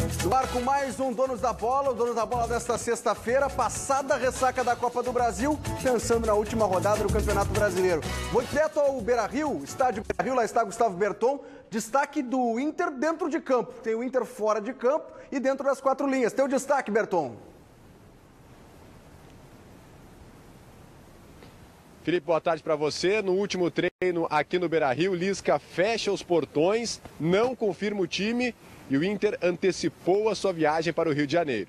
No ar com mais um Donos da Bola, o Donos da Bola desta sexta-feira, passada a ressaca da Copa do Brasil, pensando na última rodada do Campeonato Brasileiro. Vou direto ao Beira-Rio, estádio Beira-Rio, lá está Gustavo Berton, destaque do Inter dentro de campo. Tem o Inter fora de campo e dentro das quatro linhas. Tem o destaque, Berton. Felipe, boa tarde para você. No último treino aqui no Beira-Rio, Lisca fecha os portões, não confirma o time e o Inter antecipou a sua viagem para o Rio de Janeiro.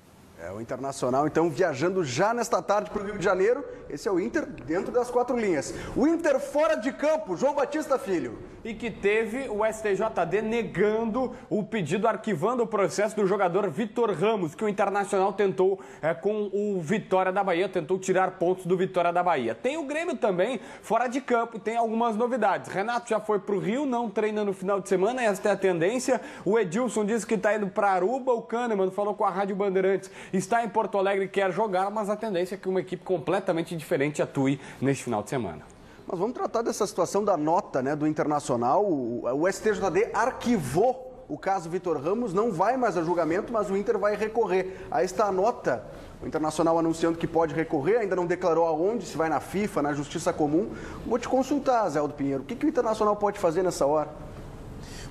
O Internacional, então, viajando já nesta tarde para o Rio de Janeiro. Esse é o Inter dentro das quatro linhas. O Inter fora de campo, João Batista Filho. E que teve o STJD negando o pedido, arquivando o processo do jogador Vitor Ramos, que o Internacional tentou com o Vitória da Bahia, tentou tirar pontos do Vitória da Bahia. Tem o Grêmio também fora de campo e tem algumas novidades. Renato já foi para o Rio, não treina no final de semana, esta é a tendência. O Edilson disse que está indo para Aruba, o Kahneman falou com a Rádio Bandeirantes, está em Porto Alegre e quer jogar, mas a tendência é que uma equipe completamente diferente atue neste final de semana. Mas vamos tratar dessa situação da nota, né, do Internacional. O STJD arquivou o caso Vitor Ramos, não vai mais a julgamento, mas o Inter vai recorrer. Aí está a nota, o Internacional anunciando que pode recorrer, ainda não declarou aonde, se vai na FIFA, na Justiça Comum. Vou te consultar, Zé Aldo Pinheiro, o que o Internacional pode fazer nessa hora?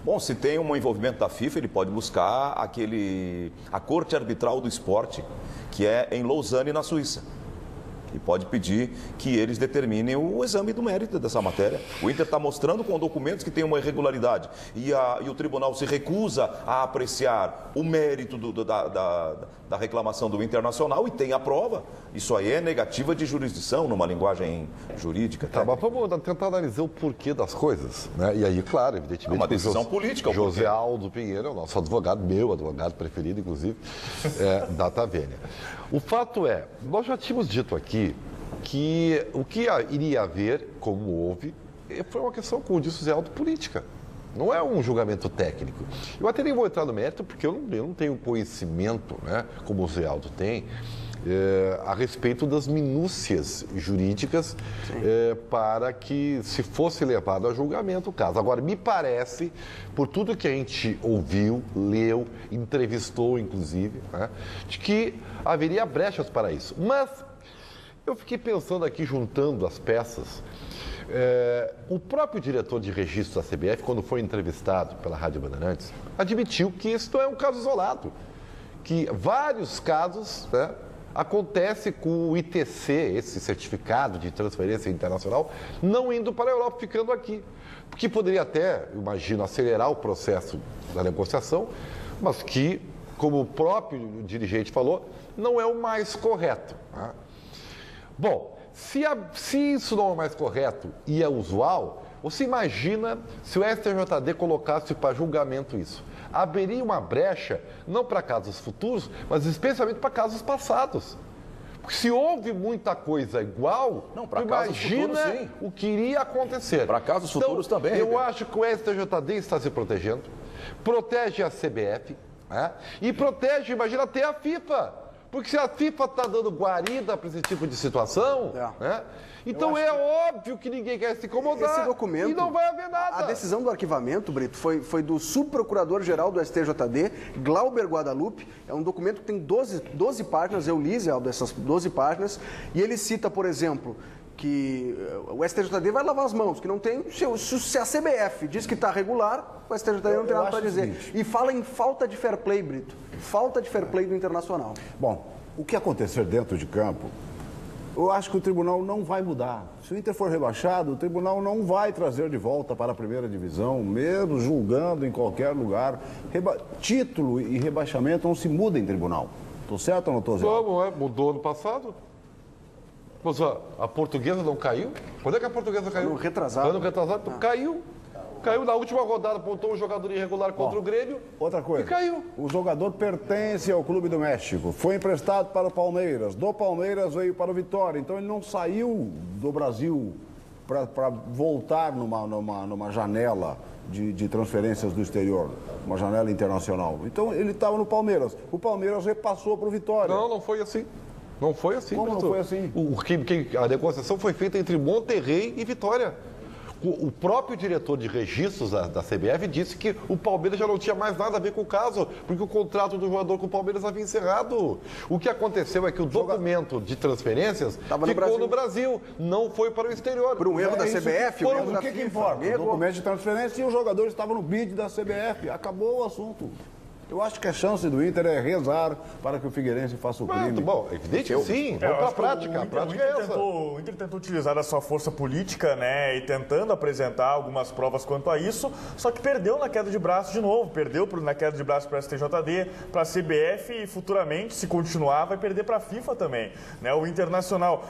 Bom, se tem um envolvimento da FIFA, ele pode buscar a Corte Arbitral do Esporte, que é em Lausanne, na Suíça. E pode pedir que eles determinem o exame do mérito dessa matéria. O Inter está mostrando com documentos que tem uma irregularidade e o tribunal se recusa a apreciar o mérito da reclamação do Internacional e tem a prova. Isso aí é negativa de jurisdição, numa linguagem jurídica. Tá, mas vamos tentar analisar o porquê das coisas, né? E aí, claro, evidentemente... É uma decisão política. José Aldo Pinheiro é o nosso advogado, meu advogado preferido, inclusive, da Tavênia. O fato é, nós já tínhamos dito aqui que o que iria haver, como houve, foi uma questão, como disse o Zé Aldo, política. Não é um julgamento técnico. Eu até nem vou entrar no mérito, porque eu não tenho conhecimento, né, como o Zé Aldo tem, a respeito das minúcias jurídicas para que se fosse levado a julgamento o caso. Agora, me parece, por tudo que a gente ouviu, leu, entrevistou, inclusive, né, de que haveria brechas para isso. Mas eu fiquei pensando aqui, juntando as peças, o próprio diretor de registro da CBF, quando foi entrevistado pela Rádio Bandeirantes, admitiu que isso não é um caso isolado, que vários casos, né, acontece com o ITC, esse certificado de transferência internacional, não indo para a Europa, ficando aqui. Porque poderia até, imagino, acelerar o processo da negociação, mas que, como o próprio dirigente falou, não é o mais correto. Né? Bom, se isso não é o mais correto e é usual, você imagina se o STJD colocasse para julgamento isso. Haveria uma brecha, não para casos futuros, mas especialmente para casos passados. Porque se houve muita coisa igual, imagina o que iria acontecer. Para casos futuros também. Eu acho que o STJD está se protegendo, protege a CBF, né? E protege, imagina, até a FIFA. Porque se a FIFA está dando guarida para esse tipo de situação, né? Então é óbvio que ninguém quer se incomodar. Esse documento, e não vai haver nada. A decisão do arquivamento, Brito, foi do subprocurador-geral do STJD, Glauber Guadalupe. É um documento que tem 12 páginas, eu li, Zé Aldo, essas 12 páginas, e ele cita, por exemplo, que o STJD vai lavar as mãos, que não tem... Se a CBF diz que está regular, o STJD não tem nada para dizer. E fala em falta de fair play, Brito. Falta de fair play do Internacional. Bom, o que acontecer dentro de campo, eu acho que o tribunal não vai mudar. Se o Inter for rebaixado, o tribunal não vai trazer de volta para a primeira divisão, mesmo julgando em qualquer lugar. Título e rebaixamento não se muda em tribunal. Estou certo ou não estou certo? Como é? Mudou ano passado. Mas a Portuguesa não caiu? Quando é que a Portuguesa caiu? Ano retrasado. Ano retrasado? Caiu. Caiu na última rodada, apontou um jogador irregular contra o Grêmio. Outra coisa. E caiu. O jogador pertence ao Clube do México. Foi emprestado para o Palmeiras. Do Palmeiras veio para o Vitória. Então ele não saiu do Brasil para voltar numa janela de transferências do exterior, uma janela internacional. Então ele estava no Palmeiras. O Palmeiras repassou para o Vitória. Não foi assim. Não foi assim. Como não foi assim? A negociação foi feita entre Monterrey e Vitória. O próprio diretor de registros da CBF disse que o Palmeiras já não tinha mais nada a ver com o caso, porque o contrato do jogador com o Palmeiras havia encerrado. O que aconteceu é que o documento de transferências ficou no Brasil, não foi para o exterior. Por um erro da CBF? O que importa? O documento de transferência e os jogadores estavam no bid da CBF. Acabou o assunto. Eu acho que a chance do Inter é rezar para que o Figueirense faça o crime. Bom, evidente que sim. Vamos para a prática. A prática é essa. O Inter tentou utilizar da sua força política, né, e tentando apresentar algumas provas quanto a isso, só que perdeu na queda de braço de novo. Perdeu na queda de braço para a STJD, para a CBF e futuramente, se continuar, vai perder para a FIFA também. Né, o Internacional,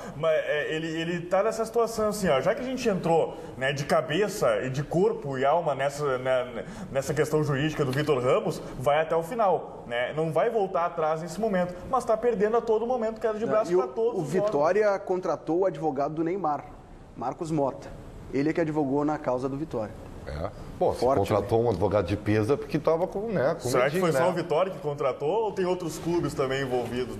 ele está nessa situação assim, ó, já que a gente entrou, né, de cabeça e de corpo e alma nessa questão jurídica do Vitor Ramos, vai até o final, né? Não vai voltar atrás nesse momento, mas está perdendo a todo momento, queda de braço para todos. O Vitória contratou o advogado do Neymar, Marcos Mota. Ele é que advogou na causa do Vitória. Bom, se contratou um advogado de peso porque estava com Será que foi só o Vitória que contratou ou tem outros clubes também envolvidos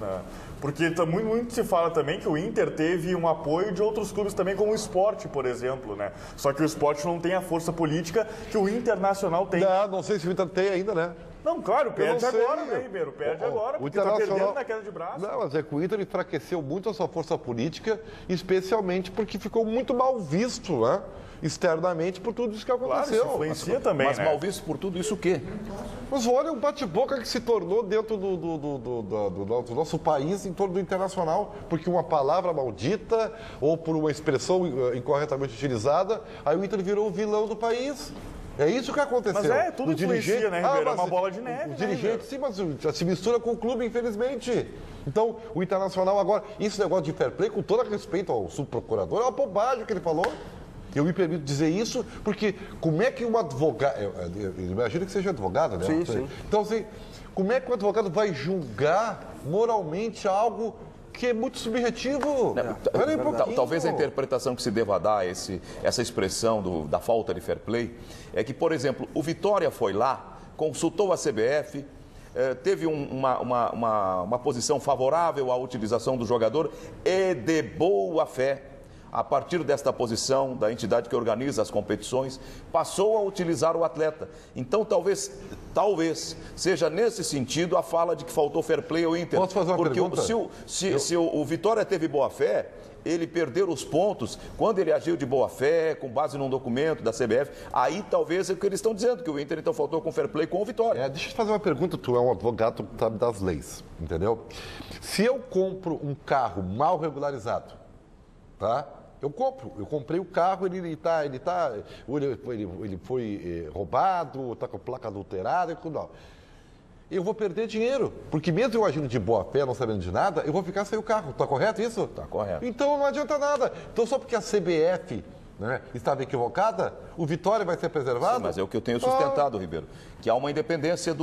Porque muito se fala também que o Inter teve um apoio de outros clubes também, como o Sport, por exemplo, né? Só que o Sport não tem a força política que o Internacional tem. Não sei se o Inter tem ainda, né? Não, claro, perde agora, né, Ribeiro? Perde agora, porque está perdendo na queda de braço. Não, mas é que o Inter enfraqueceu muito a sua força política, especialmente porque ficou muito mal visto, né? Externamente por tudo isso que aconteceu. Claro, isso influencia também, mas né? mal visto por tudo isso o quê? Mas olha o bate-boca que se tornou dentro do nosso país em torno do Internacional, porque uma palavra maldita ou por uma expressão incorretamente utilizada, aí o Inter virou o vilão do país. É isso que aconteceu. Mas tudo influencia, né, Ribeiro? É uma bola de neve. O dirigente, sim, mas já se mistura com o clube, infelizmente. Então, o Internacional agora, esse negócio de fair play, com todo respeito ao subprocurador, é uma bobagem que ele falou. Eu me permito dizer isso, porque como é que um advogado... Eu imagino que seja advogado, né? Sim, sim. Então, assim, como é que um advogado vai julgar moralmente algo que é muito subjetivo? Talvez a interpretação que se deva dar a essa expressão da falta de fair play é que, por exemplo, o Vitória foi lá, consultou a CBF, teve uma posição favorável à utilização do jogador e de boa fé. A partir desta posição da entidade que organiza as competições, passou a utilizar o atleta. Então, talvez seja nesse sentido a fala de que faltou fair play ao Inter. Posso fazer uma pergunta? Se o Vitória teve boa fé, ele perdeu os pontos quando ele agiu de boa fé, com base num documento da CBF. Aí talvez é o que eles estão dizendo, que o Inter então faltou com fair play com o Vitória. Deixa eu te fazer uma pergunta, tu é um advogado, tu sabe das leis, entendeu? Se eu compro um carro mal regularizado, tá? Eu comprei o carro, ele foi roubado, está com placa adulterada e tudo mais. Eu vou perder dinheiro, porque mesmo eu agindo de boa fé, não sabendo de nada, eu vou ficar sem o carro. Está correto isso? Está correto. Então não adianta nada. Então só porque a CBF, né, estava equivocada, o Vitória vai ser preservado? Sim, mas é o que eu tenho sustentado, Ribeiro, que há uma independência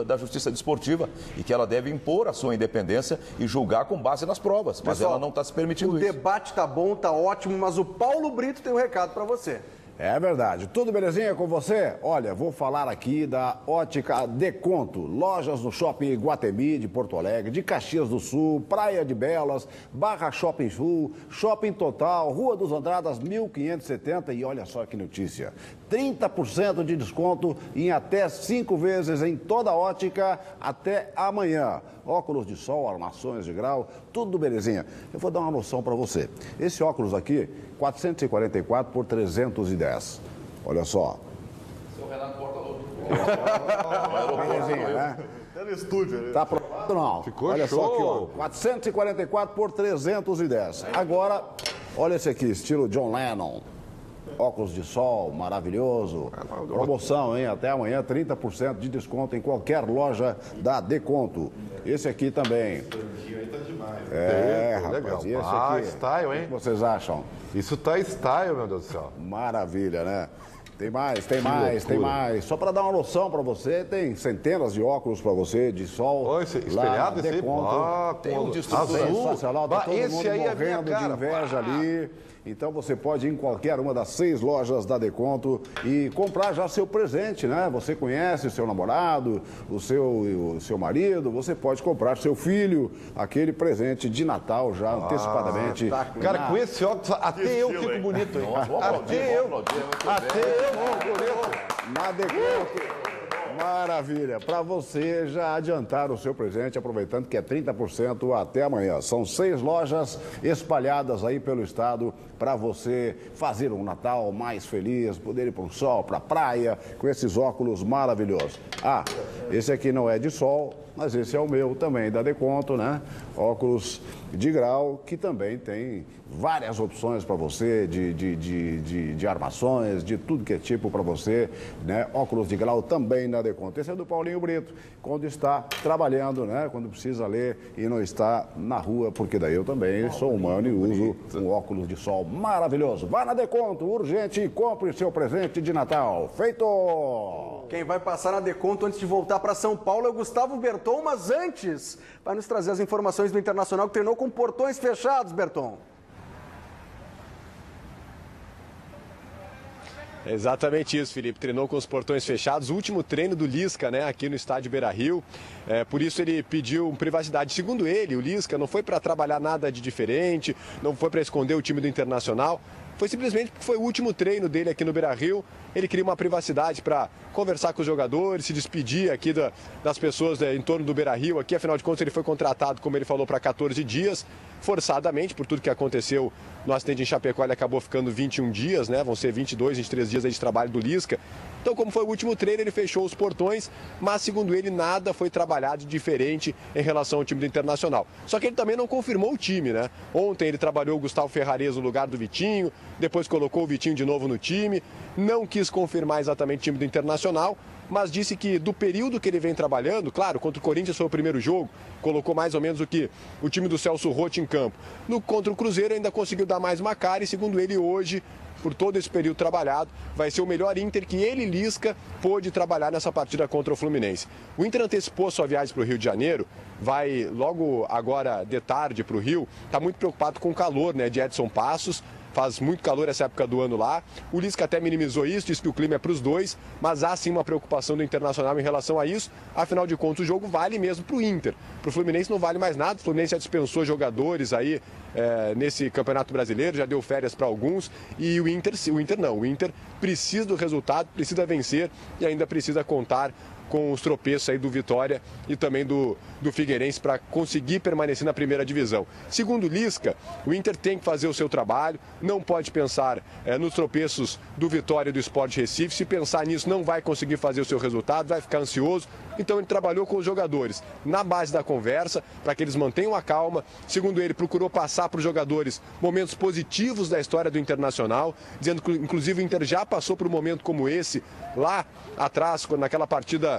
da justiça desportiva e que ela deve impor a sua independência e julgar com base nas provas, mas ela não está se permitindo isso. O debate tá bom, tá ótimo, mas o Paulo Brito tem um recado para você. É verdade. Tudo belezinha com você? Olha, vou falar aqui da Ótica Deconto. Lojas no Shopping Iguatemi de Porto Alegre, de Caxias do Sul, Praia de Belas, Barra Shopping Sul, Shopping Total, Rua dos Andradas, 1570. E olha só que notícia. 30% de desconto em até 5 vezes em toda a ótica até amanhã. Óculos de sol, armações de grau, tudo belezinha. Eu vou dar uma noção para você. Esse óculos aqui, 444 por 310. Olha só. Seu Renato Portaluppi. Belezinha, né? Tá no estúdio, né? Tá aprovado não? Ficou olha show. Só aqui, ó. 444 por 310. Agora, olha esse aqui, estilo John Lennon. Óculos de sol, maravilhoso. Promoção, hein? Até amanhã, 30% de desconto em qualquer loja da Deconto. Esse aqui também. Rapaz, legal. E esse aqui? Style, hein? O que vocês acham? Isso tá style, meu Deus do céu. Maravilha, né? Tem mais. Só para dar uma noção para você, tem centenas de óculos para você de sol. Espelhado esse aí? Tem um de estrutura sensacional, tá todo mundo aí morrendo de inveja ali. Então você pode ir em qualquer uma das 6 lojas da Deconto e comprar já seu presente, né? Você conhece o seu namorado, o seu marido, você pode comprar seu filho aquele presente de Natal já antecipadamente. Cara, com esse óculos, até eu fico bonito, hein? Até eu fico bonito. Na Deconto. Maravilha, para você já adiantar o seu presente, aproveitando que é 30% até amanhã. São 6 lojas espalhadas aí pelo estado para você fazer um Natal mais feliz, poder ir para o sol, para a praia, com esses óculos maravilhosos. Ah, esse aqui não é de sol, mas esse é o meu também, da Deconto, né? Óculos de grau, que também tem várias opções para você, de armações, de tudo que é tipo para você, né? Óculos de grau também na Deconto. Esse é do Paulinho Brito, quando está trabalhando, né? Quando precisa ler e não está na rua, porque daí eu também sou humano e uso um óculos de sol maravilhoso. Vá na Deconto, urgente, e compre seu presente de Natal. Feito! Quem vai passar na Deconto antes de voltar para São Paulo é o Gustavo Berton, mas antes vai nos trazer as informações do Internacional, que treinou com portões fechados, Berton. É exatamente isso, Felipe. Treinou com os portões fechados. O último treino do Lisca, né, aqui no estádio Beira-Rio. Por isso ele pediu privacidade. Segundo ele, o Lisca não foi para trabalhar nada de diferente, não foi para esconder o time do Internacional. Foi simplesmente porque foi o último treino dele aqui no Beira-Rio. Ele queria uma privacidade para conversar com os jogadores, se despedir aqui das pessoas em torno do Beira-Rio. Aqui, afinal de contas, ele foi contratado, como ele falou, para 14 dias, forçadamente, por tudo que aconteceu no acidente em Chapecó. Ele acabou ficando 21 dias, né? Vão ser 22, 23 dias aí de trabalho do Lisca. Então, como foi o último treino, ele fechou os portões, mas, segundo ele, nada foi trabalhado diferente em relação ao time do Internacional. Só que ele também não confirmou o time, né? Ontem ele trabalhou o Gustavo Ferrares no lugar do Vitinho, depois colocou o Vitinho de novo no time, não quis confirmar exatamente o time do Internacional, mas disse que do período que ele vem trabalhando, claro, contra o Corinthians foi o primeiro jogo, colocou mais ou menos o que o time do Celso Roth em campo. Contra o Cruzeiro ainda conseguiu dar mais uma cara e, segundo ele, hoje, por todo esse período trabalhado, vai ser o melhor Inter que ele, Lisca, pôde trabalhar nessa partida contra o Fluminense. O Inter antecipou sua viagem para o Rio de Janeiro, vai logo agora de tarde para o Rio, está muito preocupado com o calor, né, de Edson Passos. Faz muito calor essa época do ano lá. O Lisca até minimizou isso, disse que o clima é para os dois, mas há sim uma preocupação do Internacional em relação a isso. Afinal de contas, o jogo vale mesmo para o Inter. Para o Fluminense não vale mais nada. O Fluminense já dispensou jogadores aí nesse Campeonato Brasileiro, já deu férias para alguns. E o Inter precisa do resultado, precisa vencer e ainda precisa contar com os tropeços aí do Vitória e também do Figueirense para conseguir permanecer na primeira divisão. Segundo o Lisca, o Inter tem que fazer o seu trabalho, não pode pensar nos tropeços do Vitória e do Sport Recife. Se pensar nisso, não vai conseguir fazer o seu resultado, vai ficar ansioso. Então ele trabalhou com os jogadores na base da conversa para que eles mantenham a calma. Segundo ele, procurou passar para os jogadores momentos positivos da história do Internacional, dizendo que inclusive o Inter já passou por um momento como esse lá atrás, naquela partida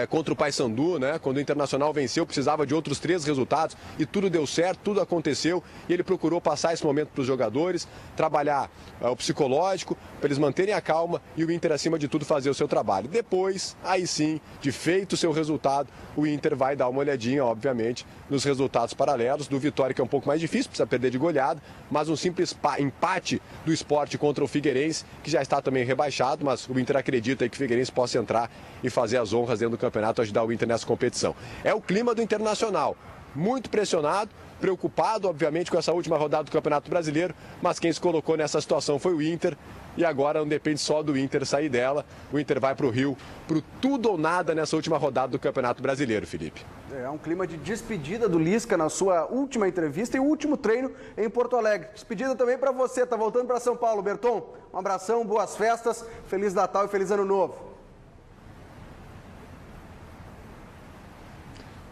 contra o Paysandu, né? Quando o Internacional venceu, precisava de outros 3 resultados e tudo deu certo, tudo aconteceu e ele procurou passar esse momento para os jogadores, trabalhar o psicológico, para eles manterem a calma e o Inter, acima de tudo, fazer o seu trabalho. Depois, aí sim, de feito o seu resultado, o Inter vai dar uma olhadinha, obviamente, nos resultados paralelos do Vitória, que é um pouco mais difícil, precisa perder de goleada, mas um simples empate do Sport contra o Figueirense, que já está também rebaixado, mas o Inter acredita aí que o Figueirense possa entrar e fazer as honras dentro do campeonato, ajudar o Inter nessa competição. É o clima do Internacional, muito pressionado, preocupado, obviamente, com essa última rodada do Campeonato Brasileiro, mas quem se colocou nessa situação foi o Inter, e agora não depende só do Inter sair dela, o Inter vai para o Rio, para o tudo ou nada nessa última rodada do Campeonato Brasileiro, Felipe. É um clima de despedida do Lisca na sua última entrevista e o último treino em Porto Alegre. Despedida também para você, tá voltando para São Paulo, Berton. Um abração, boas festas, Feliz Natal e Feliz Ano Novo.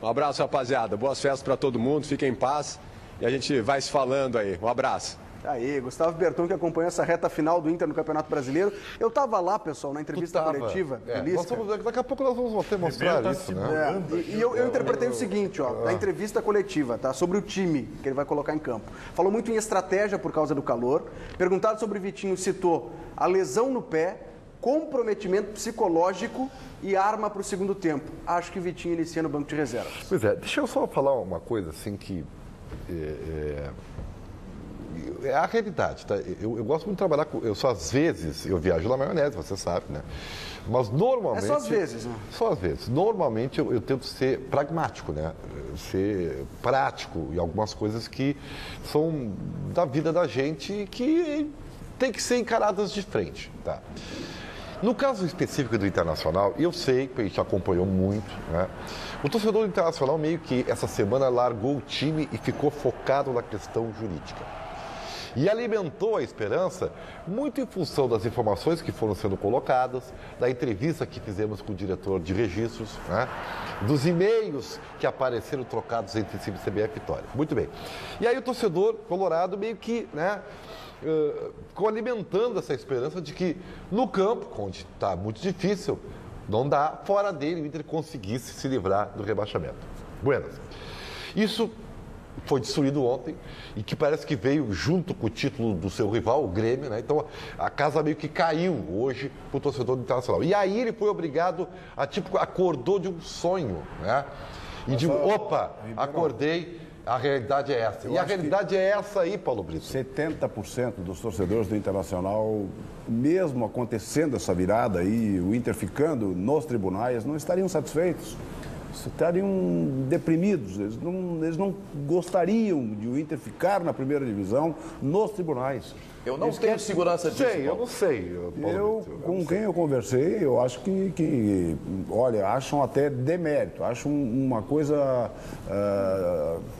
Um abraço, rapaziada. Boas festas para todo mundo, fiquem em paz e a gente vai se falando aí. Um abraço. Aí, Gustavo Berton, que acompanhou essa reta final do Inter no Campeonato Brasileiro. Eu estava lá, pessoal, na entrevista coletiva do Lisca. Daqui a pouco nós vamos mostrar isso, né? E eu interpretei o seguinte, ó, na entrevista coletiva, tá? Sobre o time que ele vai colocar em campo. Falou muito em estratégia por causa do calor. Perguntado sobre o Vitinho, citou a lesão no pé, comprometimento psicológico e arma para o segundo tempo. Acho que o Vitinho inicia no banco de reservas. Pois é, deixa eu só falar uma coisa assim que é a realidade, tá? Eu gosto muito de trabalhar com... às vezes, eu viajo na maionese, você sabe, né? Mas normalmente... É só às vezes, né? Só às vezes. Normalmente eu tento ser pragmático, né? Ser prático em algumas coisas que são da vida da gente e que tem que ser encaradas de frente, tá? No caso específico do Internacional, eu sei que a gente acompanhou muito, né? O torcedor do Internacional meio que essa semana largou o time e ficou focado na questão jurídica. E alimentou a esperança muito em função das informações que foram sendo colocadas, da entrevista que fizemos com o diretor de registros, né? Dos e-mails que apareceram trocados entre CBF e Vitória. Muito bem. E aí o torcedor colorado meio que, né, ficou alimentando essa esperança de que no campo, onde está muito difícil, não dá, fora dele o Inter conseguisse se livrar do rebaixamento. Buenas. Isso foi destruído ontem e que parece que veio junto com o título do seu rival, o Grêmio, né? Então a casa meio que caiu hoje para o torcedor do Internacional. E aí ele foi obrigado a, acordou de um sonho, né? E de opa, acordei, a realidade é essa. E a realidade é essa aí, Paulo Brito. 70% dos torcedores do Internacional, mesmo acontecendo essa virada aí, o Inter ficando nos tribunais, não estariam satisfeitos. Estariam deprimidos, eles não gostariam de o Inter ficar na primeira divisão nos tribunais. Eu não tenho segurança disso. Eu não sei. Com quem eu conversei, eu acho que olha, acham até demérito, acham uma coisa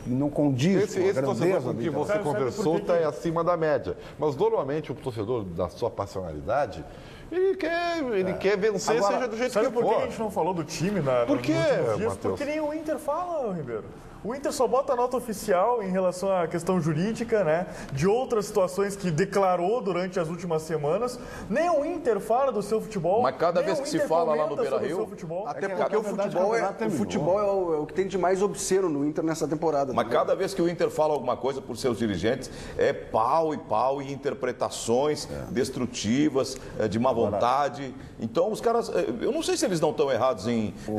que não condiz com a esse torcedor grandeza com que você conversou está acima da média. Mas normalmente o torcedor da sua passionalidade, ele quer vencer, agora, seja do jeito que for. Sabe por que a gente não falou do time por quê, Matheus? Porque nem o Inter fala, Ribeiro. O Inter só bota a nota oficial em relação à questão jurídica, né? De outras situações que declarou durante as últimas semanas. Nem o Inter fala do seu futebol. Mas cada vez que se fala lá no Beira-Rio... Até porque o futebol é o que tem de mais obsceno no Inter nessa temporada. Mas cada vez que o Inter fala alguma coisa por seus dirigentes, é pau e interpretações destrutivas, de má vontade. Então os caras... Eu não sei se eles não estão errados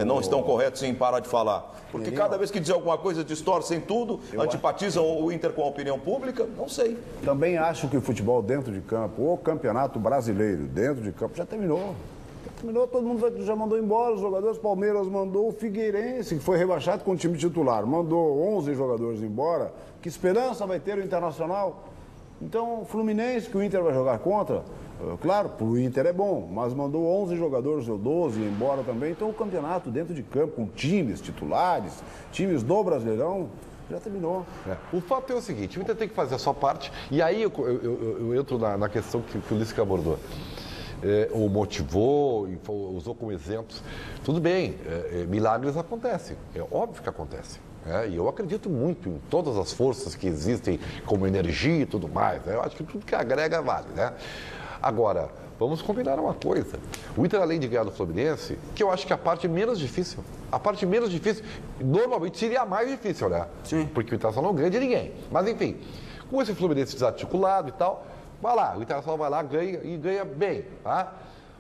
não estão corretos em parar de falar. Porque cada vez que diz alguma coisa, distorcem tudo, antipatizam o Inter com a opinião pública, não sei. Também acho que o futebol dentro de campo, o campeonato brasileiro dentro de campo, já terminou. Todo mundo já mandou embora os jogadores. Palmeiras mandou o Figueirense, que foi rebaixado com o time titular, mandou 11 jogadores embora. Que esperança vai ter o Internacional? Então, o Fluminense, que o Inter vai jogar contra, claro, para o Inter é bom, mas mandou 11 jogadores ou 12 embora também. Então, o campeonato dentro de campo, com times titulares, times do Brasileirão, já terminou. O fato é o seguinte, o Inter tem que fazer a sua parte, e aí eu entro na questão que o Lisca abordou. Ou motivou, usou como exemplos. Tudo bem, milagres acontecem, é óbvio que acontecem. E eu acredito muito em todas as forças que existem, como energia e tudo mais. Eu acho que tudo que agrega vale, né? Agora, vamos combinar uma coisa. O Inter, além de ganhar do Fluminense, que eu acho que a parte menos difícil, normalmente seria a mais difícil, né? Sim. Porque o Internacional não ganha de ninguém. Mas, enfim, com esse Fluminense desarticulado e tal, vai lá, o Internacional vai lá, ganha e ganha bem, tá?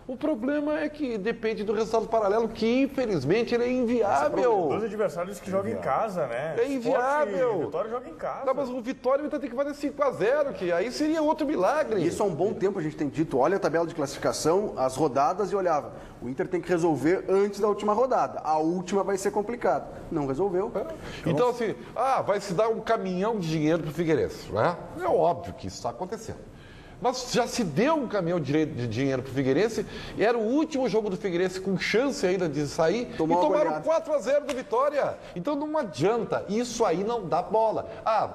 O problema é que depende do resultado paralelo, que infelizmente ele é inviável. Dois adversários que jogam em casa, né? É inviável. O Vitória joga em casa. Não, mas o Vitória vai ter que fazer 5-0, que aí seria outro milagre. Isso há um bom tempo a gente tem dito. Olha a tabela de classificação, as rodadas e olhava. O Inter tem que resolver antes da última rodada. A última vai ser complicada. Não resolveu. Então, assim, vai se dar um caminhão de dinheiro para o Figueirense, né? É óbvio que isso está acontecendo. Mas já se deu um caminhão de dinheiro para o Figueirense, e era o último jogo do Figueirense com chance ainda de sair, e tomaram 4-0 do Vitória. Então não adianta, isso aí não dá bola.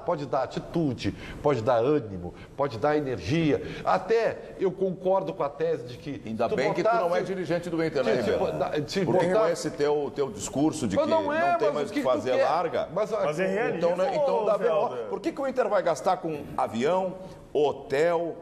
Pode dar atitude, pode dar ânimo, pode dar energia. Até eu concordo com a tese de que... Ainda bem que tu não é dirigente do Inter, né, Ribeiro? Porque com esse teu discurso de que não tem mais o que fazer, larga. Mas é realista. Então dá B.O. Por que o Inter vai gastar com avião, hotel,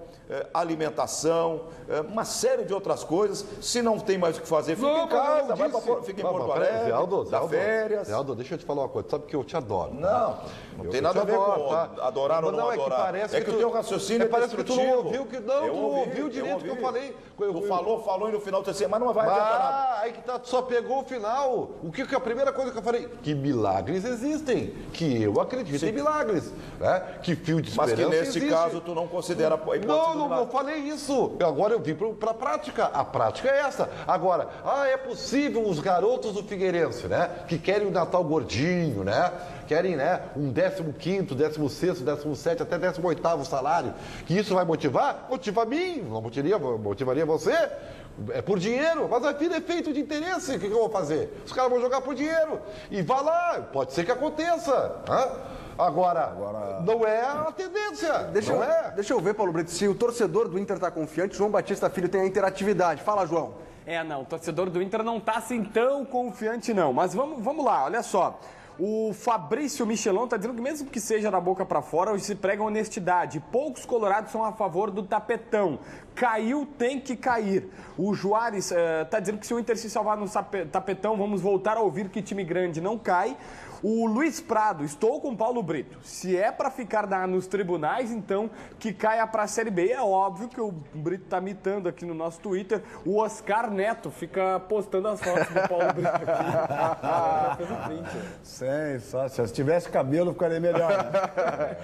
alimentação, uma série de outras coisas. Se não tem mais o que fazer, fica em casa, fica em Porto Alegre, dá férias. Aldo, deixa eu te falar uma coisa, sabe que eu te adoro. Não tem nada a ver com adorar ou não adorar. É que o teu raciocínio parece que tu não ouviu que não, tu não ouviu direito o que eu falei. Tu falou e no final tu disse, mas não vai adiantar nada. Aí que tá, tu só pegou o final. O que a primeira coisa que eu falei? Que milagres existem, que eu acredito em milagres, né? Que fio de esperança existe. Mas que nesse caso tu não considera a hipótese. Não falei isso. Agora eu vim para a prática. A prática é essa. Agora, é possível os garotos do Figueirense, né? Que querem o Natal gordinho, né? Querem, né? Um 15º, 16º, 17º, até 18º salário. Que isso vai motivar? Motiva a mim. Não motivaria você? É por dinheiro, mas a vida é feita de interesse. O que eu vou fazer? Os caras vão jogar por dinheiro. E vá lá, pode ser que aconteça. Agora, não é a tendência. Deixa eu ver, Paulo Brito, se o torcedor do Inter está confiante, João Batista Filho tem a interatividade. Fala, João. Não, o torcedor do Inter não está assim tão confiante não, mas vamos lá, olha só. O Fabrício Michelon está dizendo que mesmo que seja da boca para fora, hoje se prega honestidade. Poucos colorados são a favor do tapetão. Caiu, tem que cair. O Juarez está dizendo que se o Inter se salvar no tapetão, vamos voltar a ouvir que time grande não cai. O Luiz Prado, estou com o Paulo Brito. Se é para ficar nos tribunais, então que caia para a Série B. É óbvio que o Brito está mitando aqui no nosso Twitter. O Oscar Neto fica postando as fotos do Paulo Brito aqui. Fez um print. Sensacional. Se tivesse cabelo, ficaria melhor. Né?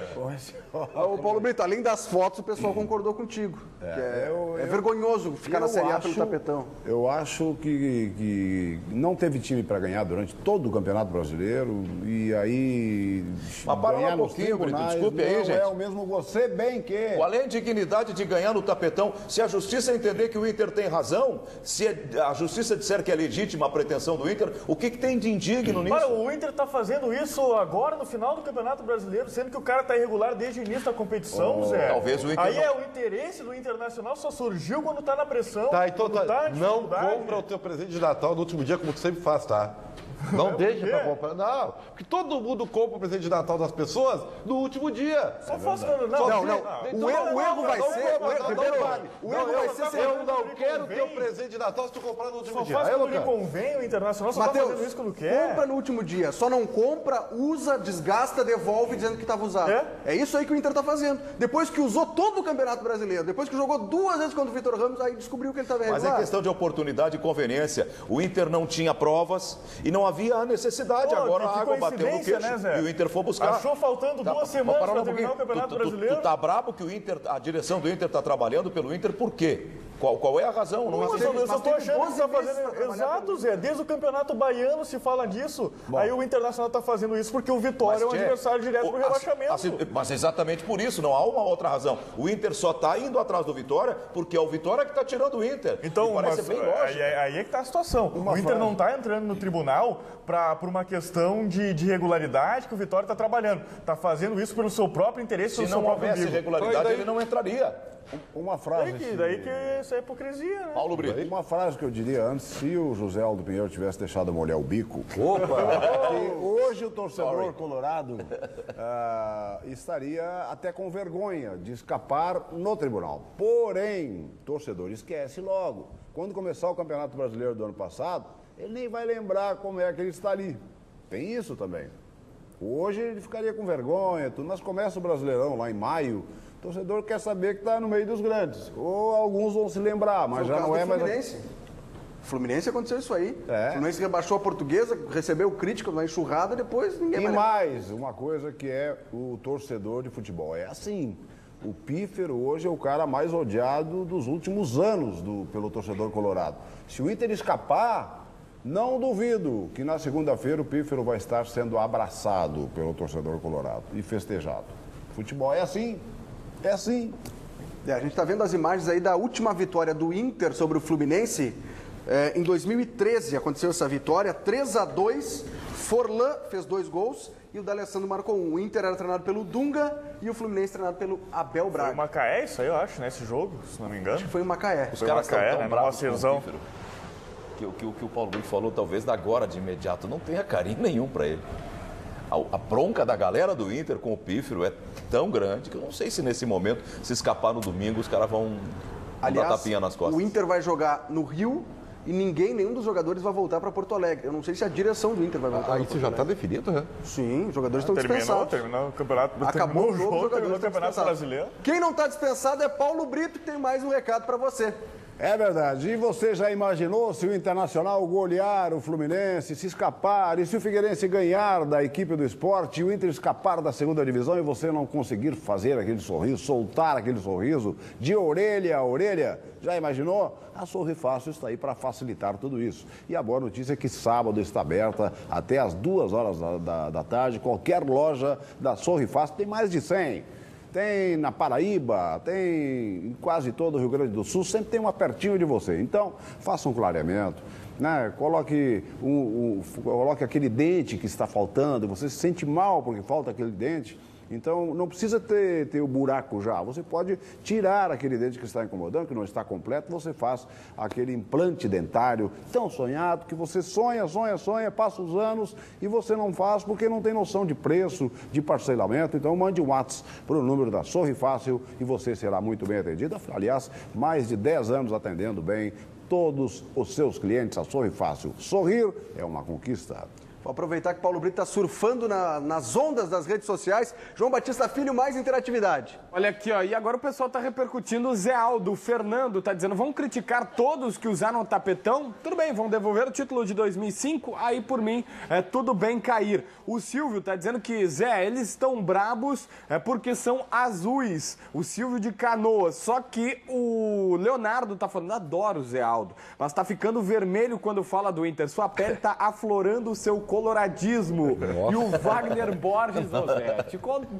Ô, Paulo Brito, além das fotos, o pessoal concordou contigo. É vergonhoso ficar na Série A pelo tapetão. Eu acho que não teve time para ganhar durante todo o Campeonato Brasileiro. E aí, mas para um pouquinho, Brito, desculpe aí, gente. É o mesmo você bem que... Qual é a indignidade de ganhar no tapetão? Se a justiça entender que o Inter tem razão, se a justiça disser que é legítima a pretensão do Inter, o que tem de indigno nisso? Cara, o Inter está fazendo isso agora no final do Campeonato Brasileiro, sendo que o cara está irregular desde o início da competição, Zé. Talvez o Inter aí o interesse do Internacional só surgiu quando está na pressão. Então não compra o teu presente de Natal no último dia, como tu sempre faz, tá? Não deixa pra comprar, não. Porque todo mundo compra o presente de Natal das pessoas no último dia. Só faço quando O erro vai ser. O erro vai ser. Eu não quero ter o presente de Natal se tu comprar no último dia. Só faz quando lhe convém, o Internacional só tá fazendo isso quando quer. Compra no último dia. Só não compra, usa, desgasta, devolve dizendo que estava usado. É isso aí que o Inter tá fazendo. Depois que usou todo o Campeonato Brasileiro, depois que jogou 2 vezes contra o Vitor Ramos, aí descobriu que ele estava irregular. Mas é questão de oportunidade e conveniência. O Inter não tinha provas e não havia a necessidade. Agora a água bateu no queixo, né, e o Inter foi buscar. Achou faltando 2 semanas para terminar o Campeonato Brasileiro. Tu tá brabo que o Inter, a direção do Inter está trabalhando pelo Inter, por quê? Qual é a razão? Não, eu só estou achando que está fazendo... Exato, Zé. Desde o Campeonato Baiano se fala disso. Aí o Internacional está fazendo isso porque o Vitória é um adversário direto para o rebaixamento. Mas exatamente por isso, não há uma outra razão. O Inter só está indo atrás do Vitória porque é o Vitória que está tirando o Inter. Então, parece bem lógico. Aí é que está a situação. O Inter não está entrando no tribunal por uma questão de irregularidade que o Vitória está trabalhando. Está fazendo isso pelo seu próprio interesse. Se não houvesse irregularidade, ele não entraria. Uma frase. Daí que isso é hipocrisia, né? Paulo Brito. Uma frase que eu diria antes, se o José Aldo Pinheiro tivesse deixado molhar o bico. Hoje o torcedor colorado estaria até com vergonha de escapar no tribunal. Porém, o torcedor esquece logo. Quando começar o Campeonato Brasileiro do ano passado, ele nem vai lembrar como é que ele está ali. Tem isso também. Hoje ele ficaria com vergonha, tudo. Mas começa o Brasileirão lá em maio. O torcedor quer saber que está no meio dos grandes. Ou alguns vão se lembrar, mas já não é mais... Fluminense aconteceu isso aí. O Fluminense rebaixou a Portuguesa, recebeu crítica na enxurrada, depois ninguém mais... E mais, uma coisa que é o torcedor de futebol. É assim, o Pífero hoje é o cara mais odiado dos últimos anos pelo torcedor colorado. Se o Inter escapar, não duvido que na segunda-feira o Pífero vai estar sendo abraçado pelo torcedor colorado e festejado. Futebol é assim. É assim. A gente está vendo as imagens aí da última vitória do Inter sobre o Fluminense. Em 2013 aconteceu essa vitória, 3-2. Forlan fez 2 gols e o D'Alessandro marcou 1. O Inter era treinado pelo Dunga e o Fluminense treinado pelo Abel Braga. Foi o Macaé isso aí, eu acho, nesse jogo, se não me engano. Acho que foi o Macaé. Os caras estão tão bravos com o Pífero, que o Paulo Brito falou, talvez agora de imediato, não tenha carinho nenhum para ele. A bronca da galera do Inter com o Pífero é tão grande que eu não sei se nesse momento, se escapar no domingo, os caras vão dar tapinha nas costas. O Inter vai jogar no Rio e nenhum dos jogadores vai voltar para Porto Alegre. Eu não sei se a direção do Inter vai voltar. Isso já está definido, né? Sim, os jogadores estão dispensados. Terminou o campeonato. Acabou o jogo, terminou o campeonato brasileiro. Quem não está dispensado é Paulo Brito, que tem mais um recado para você. É verdade. E você já imaginou se o Internacional golear o Fluminense, se escapar, e se o Figueirense ganhar da equipe do Sport e o Inter escapar da segunda divisão e você não conseguir fazer aquele sorriso, soltar aquele sorriso de orelha a orelha? Já imaginou? A Sorri Fácil está aí para facilitar tudo isso. E a boa notícia é que sábado está aberta até as 2 horas da tarde. Qualquer loja da Sorri Fácil, tem mais de 100. Tem na Paraíba, tem em quase todo o Rio Grande do Sul, sempre tem uma pertinho de você. Então, faça um clareamento, né? Coloque aquele dente que está faltando, você se sente mal porque falta aquele dente. Então, não precisa ter o buraco já. Você pode tirar aquele dente que está incomodando, que não está completo, você faz aquele implante dentário tão sonhado que você sonha, passa os anos e você não faz porque não tem noção de preço, de parcelamento. Então, mande um WhatsApp para o número da Sorri Fácil e você será muito bem atendido. Aliás, mais de 10 anos atendendo bem todos os seus clientes. A Sorri Fácil. Sorrir é uma conquista. Vou aproveitar que Paulo Brito está surfando nas ondas das redes sociais. João Batista Filho, mais interatividade. Olha aqui, ó, e agora o pessoal está repercutindo. O Zé Aldo, o Fernando está dizendo, vão criticar todos que usaram o tapetão? Tudo bem, vão devolver o título de 2005, aí por mim é tudo bem cair. O Silvio está dizendo que, Zé, eles estão brabos porque são azuis. O Silvio de Canoas, só que o Leonardo está falando, adoro o Zé Aldo, mas está ficando vermelho quando fala do Inter. Sua pele está aflorando o seu coloradismo. E o Wagner Borges, ô Zé,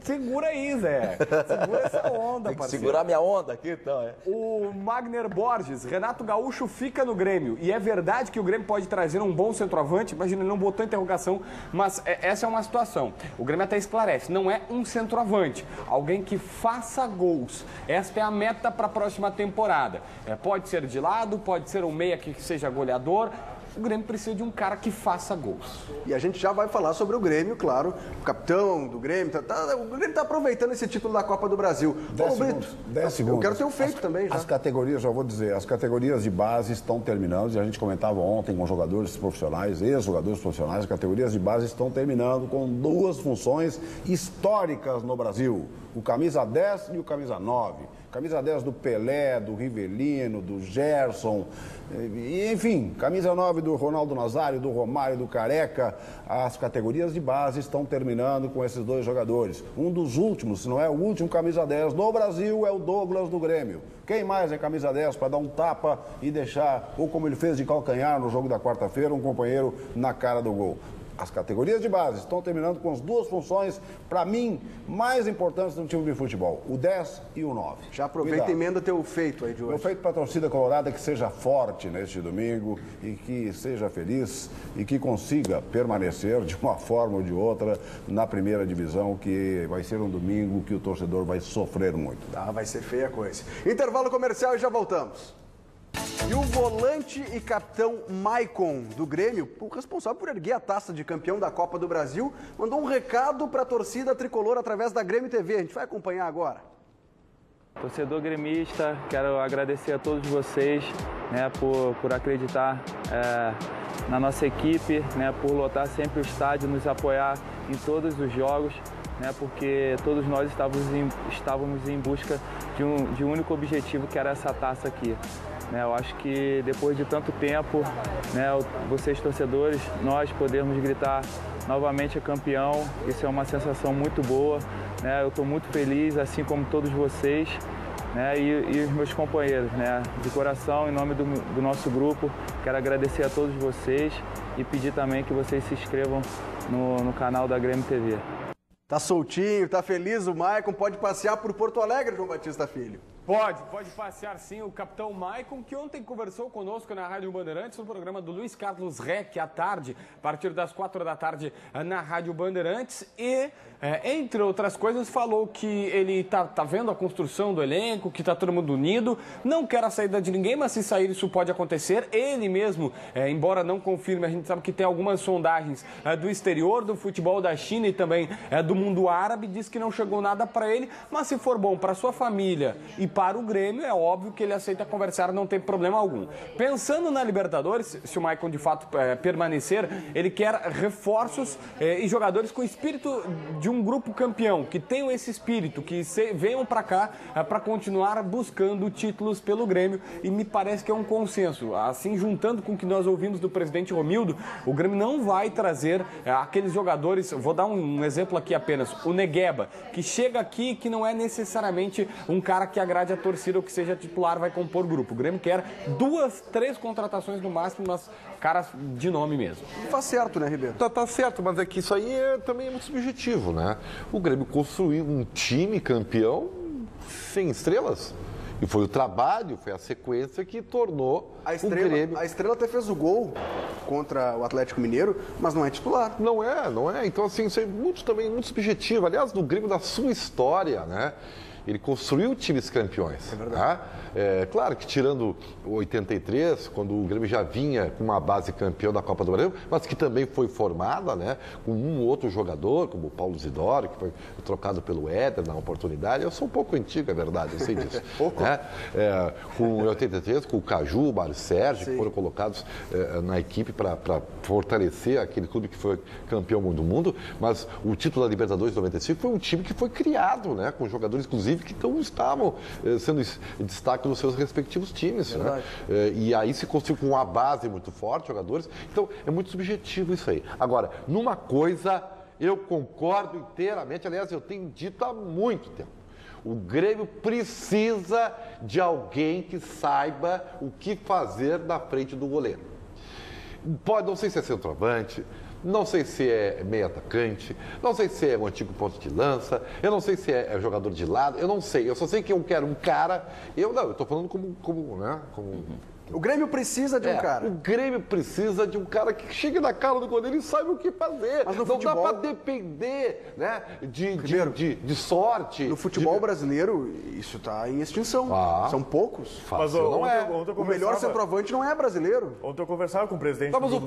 segura aí, Zé. Segura essa onda, Tem que parceiro. segurar minha onda aqui, então. É. O Wagner Borges, Renato Gaúcho fica no Grêmio. E é verdade que o Grêmio pode trazer um bom centroavante? Imagina, ele não botou interrogação, mas essa é uma situação. O Grêmio até esclarece, não é um centroavante. Alguém que faça gols. Esta é a meta para a próxima temporada. Pode ser de lado, pode ser um meia que seja goleador. O Grêmio precisa de um cara que faça gols. E a gente já vai falar sobre o Grêmio, claro. O capitão do Grêmio, o Grêmio está aproveitando esse título da Copa do Brasil. 10 segundos. 10 segundos. Eu quero ter o feito também já. As categorias, já vou dizer, as categorias de base estão terminando, e a gente comentava ontem com jogadores profissionais, ex-jogadores profissionais, as categorias de base estão terminando com 2 funções históricas no Brasil. O camisa 10 e o camisa 9. Camisa 10 do Pelé, do Rivelino, do Gerson, enfim, camisa 9 do Ronaldo Nazário, do Romário, do Careca. As categorias de base estão terminando com esses 2 jogadores. Um dos últimos, se não é o último camisa 10 do Brasil, é o Douglas do Grêmio. Quem mais é camisa 10 para dar um tapa e deixar, ou como ele fez de calcanhar no jogo da quarta-feira, um companheiro na cara do gol? As categorias de base estão terminando com as 2 funções, para mim, mais importantes no time de futebol, o 10 e o 9. Já aproveita e emenda teu feito aí de hoje. Meu feito para a torcida colorada que seja forte neste domingo e que seja feliz e que consiga permanecer de uma forma ou de outra na primeira divisão, que vai ser um domingo que o torcedor vai sofrer muito. Vai ser feia a coisa. Intervalo comercial e já voltamos. E o volante e capitão Maicon do Grêmio, o responsável por erguer a taça de campeão da Copa do Brasil, mandou um recado para a torcida tricolor através da Grêmio TV. A gente vai acompanhar agora. Torcedor gremista, quero agradecer a todos vocês, né, por acreditar na nossa equipe, né, por lotar sempre o estádio, nos apoiar em todos os jogos, né, porque todos nós estávamos em busca de um único objetivo, que era essa taça aqui. Eu acho que depois de tanto tempo, né, vocês torcedores, nós podemos gritar novamente campeão, isso é uma sensação muito boa, né, eu estou muito feliz, assim como todos vocês, né, e os meus companheiros, né, de coração, em nome do nosso grupo, quero agradecer a todos vocês e pedir também que vocês se inscrevam no canal da Grêmio TV. Tá soltinho, tá feliz o Maicon, pode passear por Porto Alegre, João Batista Filho. Pode passear sim o capitão Maicon, que ontem conversou conosco na Rádio Bandeirantes, no programa do Luiz Carlos Reck, à tarde, a partir das 4 da tarde, na Rádio Bandeirantes, e, entre outras coisas, falou que ele tá vendo a construção do elenco, que tá todo mundo unido, não quer a saída de ninguém, mas se sair isso pode acontecer. Ele mesmo, embora não confirme, a gente sabe que tem algumas sondagens do exterior, do futebol da China e também do mundo árabe, diz que não chegou nada para ele, mas se for bom para sua família e para o Grêmio, é óbvio que ele aceita conversar, não tem problema algum. Pensando na Libertadores, se o Maicon de fato permanecer, ele quer reforços e jogadores com espírito de um grupo campeão, que tenham esse espírito, que venham para cá para continuar buscando títulos pelo Grêmio, e me parece que é um consenso. Assim, juntando com o que nós ouvimos do presidente Romildo, o Grêmio não vai trazer aqueles jogadores, vou dar um exemplo aqui apenas, o Negueba, que chega aqui que não é necessariamente um cara que agrade a torcida ou que seja titular, vai compor grupo. O Grêmio quer 2, 3 contratações no máximo, mas caras de nome mesmo. Tá certo, né, Ribeiro? Tá certo, mas é que isso aí também é muito subjetivo, né? O Grêmio construiu um time campeão sem estrelas. E foi o trabalho, foi a sequência que tornou o Grêmio... A Estrela até fez o gol contra o Atlético Mineiro, mas não é titular. Não é. Então, assim, isso é muito subjetivo. Aliás, no Grêmio da sua história, né? Ele construiu times campeões. É verdade. Claro que tirando 83, quando o Grêmio já vinha com uma base campeão da Copa do Brasil, mas que também foi formada, né, com um outro jogador, como o Paulo Zidoro, que foi trocado pelo Éder na oportunidade. Eu sou um pouco antigo, é verdade, eu sei disso. Né? Com 83, com o Caju, o Mário Sérgio, que foram colocados na equipe para fortalecer aquele clube que foi campeão do mundo. Mas o título da Libertadores de 95 foi um time que foi criado, né, com jogadores, inclusive, que não estavam sendo destaque nos seus respectivos times. Né? E aí se construiu com uma base muito forte, jogadores. Então, é muito subjetivo isso aí. Agora, numa coisa, eu concordo inteiramente, aliás, eu tenho dito há muito tempo. O Grêmio precisa de alguém que saiba o que fazer na frente do goleiro. Não sei se é centroavante, não sei se é meio atacante, não sei se é um antigo ponto de lança, eu não sei se é jogador de lado, eu não sei. Eu só sei que eu quero um cara. Eu estou falando como O Grêmio precisa de um cara. O Grêmio precisa de um cara que chegue na cara do goleiro e saiba o que fazer. Mas no futebol, não dá para depender, né, de sorte. No futebol brasileiro, isso está em extinção. São poucos. Mas ontem o melhor centroavante não é brasileiro. Ontem eu conversava com o presidente mas o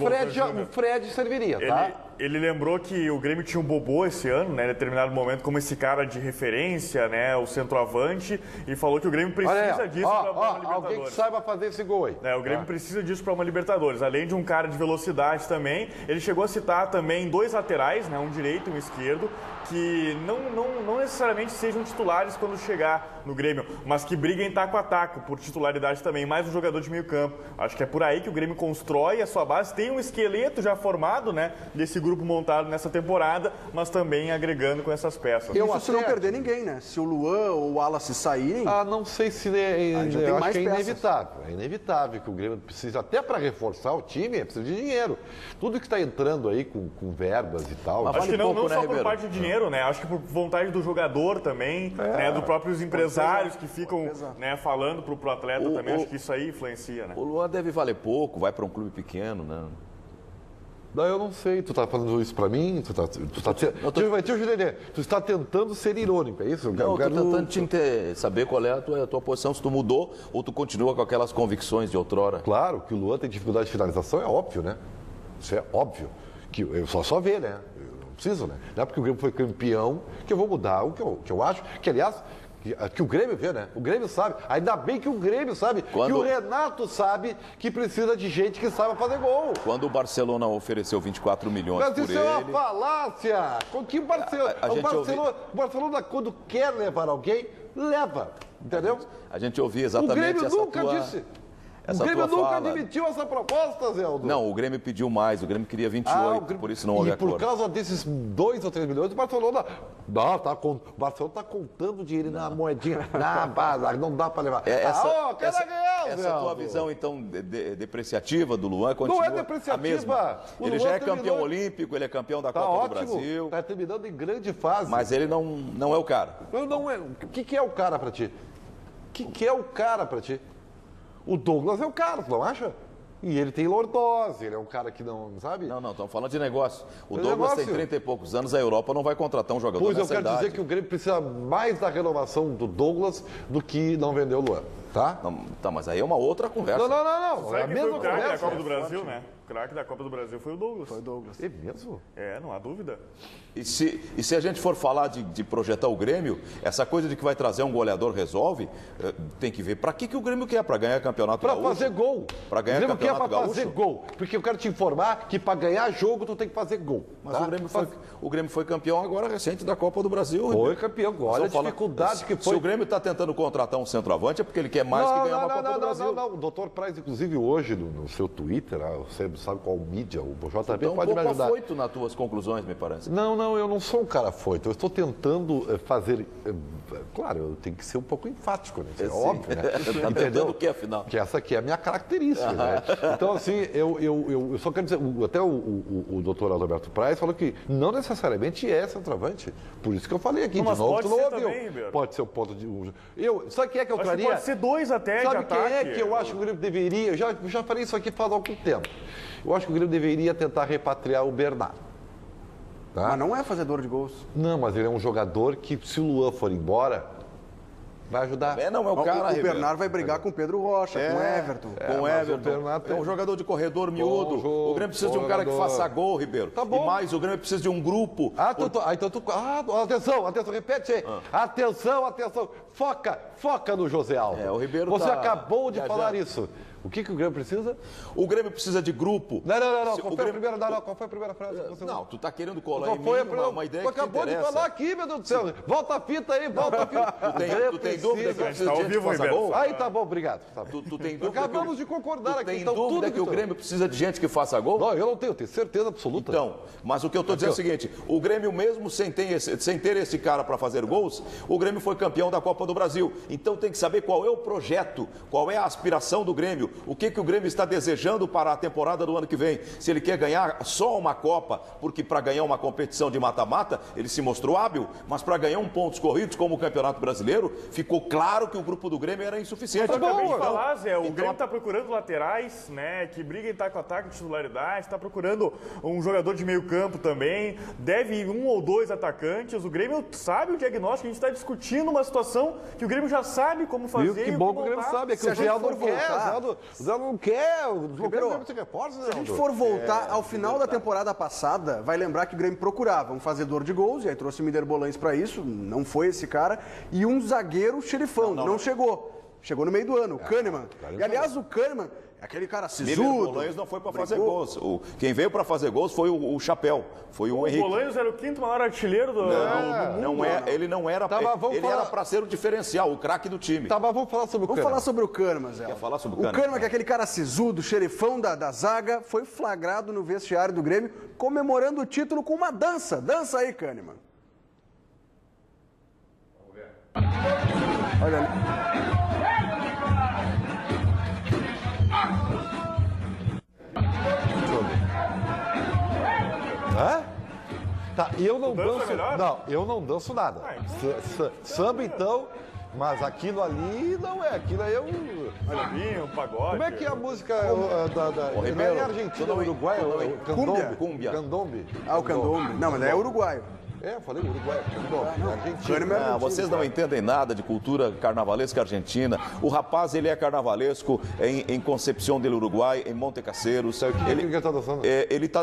Fred serviria, tá? Ele lembrou que o Grêmio tinha um Bobô esse ano, né, em determinado momento, como esse cara de referência, né, o centroavante, e falou que o Grêmio precisa disso para uma Libertadores. Alguém que saiba fazer esse gol aí. O Grêmio precisa disso para uma Libertadores. Além de um cara de velocidade também, ele chegou a citar também 2 laterais, né, um direito e um esquerdo, que não necessariamente sejam titulares quando chegar no Grêmio, mas que briguem taco a taco por titularidade também, mais um jogador de meio campo. Acho que é por aí que o Grêmio constrói a sua base, tem um esqueleto já formado, né, desse grupo montado nessa temporada, mas também agregando com essas peças. Isso se não perder ninguém, né? Se o Luan ou o Wallace saírem... não sei se... eu acho que é inevitável. É inevitável que o Grêmio precisa, até para reforçar o time, precisa de dinheiro. Tudo que está entrando aí com verbas e tal... Acho que não só por parte de dinheiro, né? Acho que por vontade do jogador também, né? Dos próprios empresários que ficam, né, falando pro atleta também. Acho que isso aí influencia, né? O Luan deve valer pouco, vai para um clube pequeno, né? Não, eu não sei, tu tá falando isso pra mim? Tu está tentando ser irônico, é isso? Eu tô tentando saber qual é a tua posição, se tu mudou ou tu continua com aquelas convicções de outrora. Claro que o Luan tem dificuldade de finalização, é óbvio, né? Isso é óbvio. Que eu só ver, né? Eu não preciso, né? Não é porque o Grêmio foi campeão que eu vou mudar o que eu acho, que aliás... Que o Grêmio vê, né? O Grêmio sabe. Ainda bem que o Grêmio sabe. Que o Renato sabe que precisa de gente que saiba fazer gol. Quando o Barcelona ofereceu 24 milhões por ele... Mas isso é uma falácia. Com que o Barcelona, quando quer levar alguém, leva. Entendeu? A gente ouvia exatamente essa tua... O Grêmio nunca disse... O Grêmio nunca admitiu essa proposta, Zé Aldo. Não, o Grêmio pediu mais, o Grêmio queria 28, por isso não houve acordo. E por causa desses 2 ou 3 milhões, o Barcelona... o Barcelona está contando dinheiro na moedinha. Não dá para levar. Essa tua visão, então, depreciativa do Luan continua. Não é depreciativa. A mesma. Ele já é campeão olímpico, ele é campeão da Copa do Brasil. Está terminando em grande fase. Mas ele não é o cara. Não é. O que é o cara para ti? que é o cara pra ti? O Douglas é o cara, tu não acha? E ele tem lordose, ele é um cara que não, sabe? Não, estamos falando de negócio. O Douglas tem 30 e poucos anos, a Europa não vai contratar um jogador Pois eu nessa quero idade. dizer que o Grêmio precisa mais da renovação do Douglas do que não vender o Luan, tá? Não, tá, mas aí é uma outra conversa. Não. É a Sabe quem foi mesma o craque da conversa. Copa do Brasil, né? O craque da Copa do Brasil foi o Douglas. Foi o Douglas. É mesmo? É, não há dúvida. E se a gente for falar de projetar o Grêmio, essa coisa de que vai trazer um goleador resolve, tem que ver para que o Grêmio quer, para ganhar campeonato gaúcho? Para fazer gol. Para ganhar o Grêmio quer campeonato para gaúcho? fazer gol. Porque eu quero te informar que para ganhar jogo tu tem que fazer gol. Mas tá? o Grêmio foi campeão agora recente da Copa do Brasil. Foi campeão. Olha a Só fala- dificuldade que foi. Se o Grêmio está tentando contratar um centroavante é porque ele quer mais que ganhar uma Copa do Brasil. Não. O doutor Praz, inclusive, hoje no seu Twitter, você sabe qual mídia, o JB Então, pode me ajudar. afoito nas tuas conclusões, me parece. Não, eu não sou um cara afoito. Eu estou tentando fazer... Claro, eu tenho que ser um pouco enfático, né? Isso é óbvio, né? Tá tentando o quê, afinal? Que essa aqui é a minha característica, né? Então, assim, eu só quero dizer... Até o doutor Alberto Praz falou que não necessariamente é centroavante. Por isso que eu falei aqui, Mas de novo, pode tu não ser ouviu. também, Ribeiro. Pode ser o ponto de... Sabe quem é que eu Acho que traria? pode ser dois até de Sabe ataque. quem é que eu acho que o Grêmio deveria... Eu já falei isso aqui faz algum tempo. Eu acho que o Grêmio deveria tentar repatriar o Bernardo. Tá? Mas não é fazedor de gols. Não, mas ele é um jogador que, se o Luan for embora, vai ajudar. Não é o cara, O Ribeiro. Bernardo vai brigar com o Pedro Rocha, com o Everton. Com o mas Everton. o Bernardo É um jogador de corredor miúdo. jogo, O Grêmio precisa de um bom cara que jogador. faça gol, Ribeiro. Tá bom. E mais, o Grêmio precisa de um grupo. Atenção, repete aí. Atenção. Foca no José Aldo. O Ribeiro Você tá acabou de viajando. falar isso. O que o Grêmio precisa? O Grêmio precisa de grupo. Não. Se Qual o foi a Grêmio- primeira? Qual foi a primeira frase? que você Não, tu tá querendo colar Qual em mim foi uma ideia que te acabou de interessa. falar aqui, meu Deus do céu. Volta a fita aí, volta a fita. Tu tem dúvida que precisa Tá de ao gente que vivo, faça Ribeiro. gol? Aí tá bom, obrigado. Tá bom. Tu tem dúvida Acabamos que de concordar tu aqui. tem Então, dúvida tudo que o Grêmio precisa de gente que faça gol? Não, eu não tenho certeza absoluta. Então, mas o que eu estou dizendo é o seguinte, o Grêmio mesmo sem ter esse cara para fazer gols, o Grêmio foi campeão da Copa do Brasil. Então tem que saber qual é o projeto, qual é a aspiração do Grêmio, o que o Grêmio está desejando para a temporada do ano que vem. Se ele quer ganhar só uma Copa, porque para ganhar uma competição de mata-mata, ele se mostrou hábil, mas para ganhar pontos corridos como o Campeonato Brasileiro, ficou claro que o grupo do Grêmio era insuficiente. Eu acabei de Boa. falar, Zé, o Então- Grêmio está procurando laterais, né, que briguem em taco a taco de titularidade, está procurando um jogador de meio campo também, deve ir um ou dois atacantes. O Grêmio sabe o diagnóstico, a gente está discutindo uma situação que o Grêmio já sabe como fazer. Viu? Que e bom que como o Grêmio montar. sabe. É que Se o a gente Zé Aldo for não quer. voltar- O Zé Aldo não quer. O Ribeiro, Grêmio se reforça, Zé Se a gente Aldo. for voltar ao final da temporada passada, vai lembrar que o Grêmio procurava um fazedor de gols, e aí trouxe o Mider Bolanes para isso, não foi esse cara, e um zagueiro xerifão, não chegou. Chegou no meio do ano, o Kahneman. E aliás, o Kahneman é aquele cara Miller sisudo. Bolanes não foi para fazer brigou. gols. Quem veio para fazer gols foi o Chapéu, foi o O Henrique. Bolanes era o quinto maior artilheiro do mundo. Não é, ele não era. Vamos ele falar- era para ser o diferencial, o craque do time. Tá, mas vamos falar sobre o Vamos Kahneman. falar sobre o Kahneman, Zé. Quer falar sobre o O Kahneman? Kahneman, que é aquele cara sisudo, xerifão da zaga, foi flagrado no vestiário do Grêmio, comemorando o título com uma dança. Dança aí, Kahneman. Olha ali. Hã? Tá, e eu não dança danço. melhor? Não, eu não danço nada. Samba, então, mas aquilo ali não é. Aquilo aí é um. Olha ali, um pagode. Como é que é a música não Ribeiro, é Argentina, tudo bem, Uruguai, tudo bem. Candombe. Cúmbia. Candombe. Ah, o Candombe. Não, mas é uruguaio. É, eu falei Uruguai, Candombe. Argentina. Kahneman é Ah, vocês não entendem nada de cultura carnavalesca argentina. O rapaz, ele é carnavalesco em Concepción del Uruguai, em Montecaseros. O que ele tá dançando?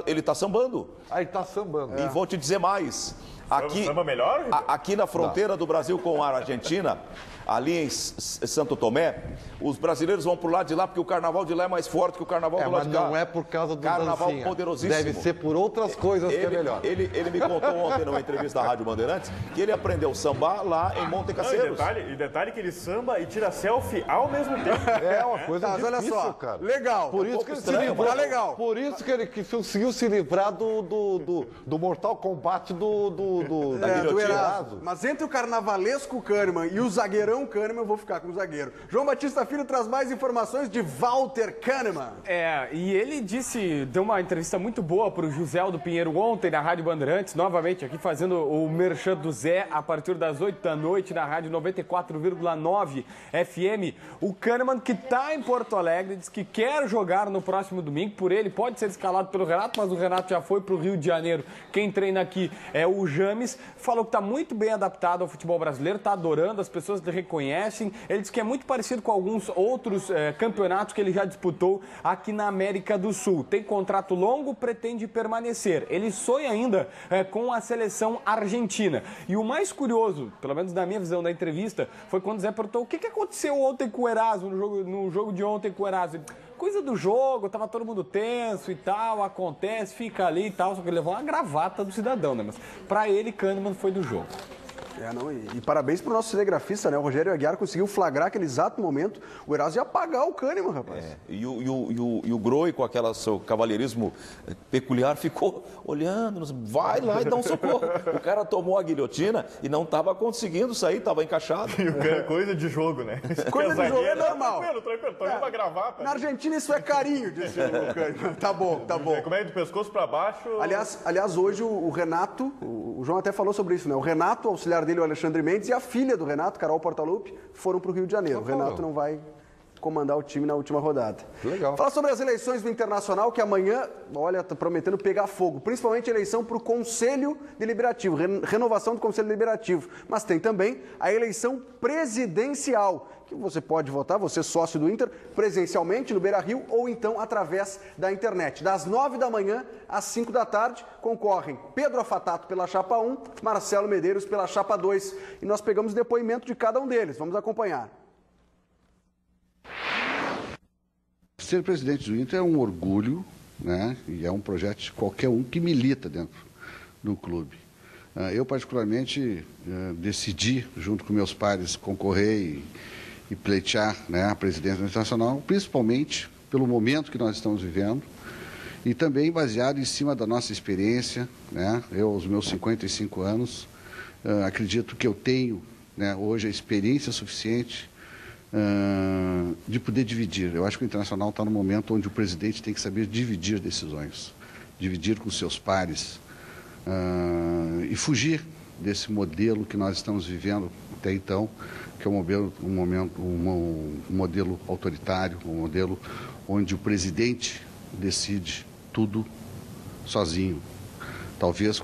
Ele tá sambando. Aí tá sambando. E vou te dizer mais. Aqui, Samba melhor, Ribeiro? aqui na fronteira do Brasil com a Argentina, ali em Santo Tomé, os brasileiros vão pro lado de lá porque o carnaval de lá é mais forte que o carnaval do lado Mas de cá. não é por causa do Carnaval dancinha. poderosíssimo. Deve ser por outras coisas que é melhor. Ele me contou ontem numa entrevista da Rádio Bandeirantes que ele aprendeu samba lá em Monte Não, Caceiros. e detalhe que ele samba e tira selfie ao mesmo tempo. É uma coisa Mas olha difícil, só, cara. legal. Por isso que ele se estranho, livrou. mas legal. Por isso que ele conseguiu se livrar do Mortal Kombat do do Erasmo. Mas entre o carnavalesco Kahneman e o zagueirão Kahneman, eu vou ficar com o zagueiro. João Batista Filho traz mais informações de Walter Kahneman. E ele deu uma entrevista muito boa para o José Aldo Pinheiro ontem na Rádio Bandeirantes, novamente aqui fazendo o merchan do Zé a partir das 8 da noite na Rádio 94,9 FM. O Kahneman, que está em Porto Alegre, diz que quer jogar no próximo domingo. Por ele, pode ser escalado pelo Renato, mas o Renato já foi para o Rio de Janeiro. Quem treina aqui é o James. Falou que está muito bem adaptado ao futebol brasileiro, está adorando, as pessoas lhe reconhecem. Ele diz que é muito parecido com alguns outros campeonatos que ele já disputou aqui na América do Sul. Tem contrato longo, pretende permanecer. Ele sonha ainda com a seleção argentina. E o mais curioso, pelo menos na minha visão da entrevista, foi quando o Zé perguntou o que aconteceu ontem com o Erasmo, no jogo de ontem com o Erasmo. Coisa do jogo, tava todo mundo tenso e tal, acontece, fica ali e tal, só que ele levou uma gravata do cidadão, né? Mas pra ele, Kahneman foi do jogo. E parabéns pro nosso cinegrafista, né? O Rogério Aguiar conseguiu flagrar aquele exato momento. O Erasmo ia apagar o Kahneman, rapaz. E o Groi, com aquele seu cavalheirismo peculiar, ficou olhando, vai lá e dá um socorro. O cara tomou a guilhotina e não estava conseguindo sair, estava encaixado. Coisa de jogo, né? Coisa de jogo é normal. Tranquilo, tô indo pra gravata. Na Argentina isso é carinho, disse o Kahneman. Tá bom. Como é do pescoço pra baixo? Aliás, hoje o Renato, o João até falou sobre isso, né? O Renato, auxiliar dele, o Alexandre Mendes, e a filha do Renato, Carol Portaluppi, foram para o Rio de Janeiro. O Renato não vai comandar o time na última rodada. Legal. Falar sobre as eleições do Internacional, que amanhã, olha, tá prometendo pegar fogo. Principalmente a eleição para o Conselho Deliberativo, renovação do Conselho Deliberativo. Mas tem também a eleição presidencial, que você pode votar, você sócio do Inter, presencialmente no Beira-Rio ou então através da internet. Das 9 da manhã às 5 da tarde, concorrem Pedro Afatato pela chapa 1, Marcelo Medeiros pela chapa 2. E nós pegamos depoimento de cada um deles. Vamos acompanhar. Ser presidente do Inter é um orgulho, né? E é um projeto de qualquer um que milita dentro do clube. Eu, particularmente, decidi, junto com meus pares, concorrer e pleitear, né, a presidência do Internacional, principalmente pelo momento que nós estamos vivendo e também baseado em cima da nossa experiência, né? Eu, aos meus 55 anos, acredito que eu tenho, né, hoje a experiência suficiente de poder dividir. Eu acho que o Internacional está no momento onde o presidente tem que saber dividir decisões, dividir com seus pares e fugir desse modelo que nós estamos vivendo até então, que é um modelo autoritário, um modelo onde o presidente decide tudo sozinho, talvez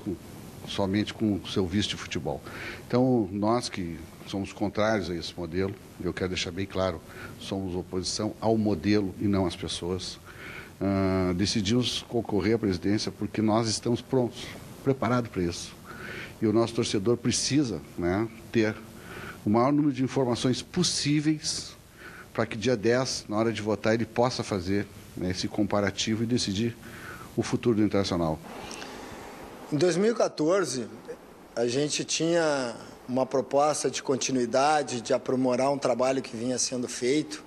somente com o seu vice de futebol. Então, nós que somos contrários a esse modelo, eu quero deixar bem claro, somos oposição ao modelo e não às pessoas. Decidimos concorrer à presidência porque nós estamos prontos, preparados para isso. E o nosso torcedor precisa, né, ter o maior número de informações possíveis para que dia 10, na hora de votar, ele possa fazer, né, esse comparativo e decidir o futuro do Internacional. Em 2014, a gente tinha uma proposta de continuidade, de aprimorar um trabalho que vinha sendo feito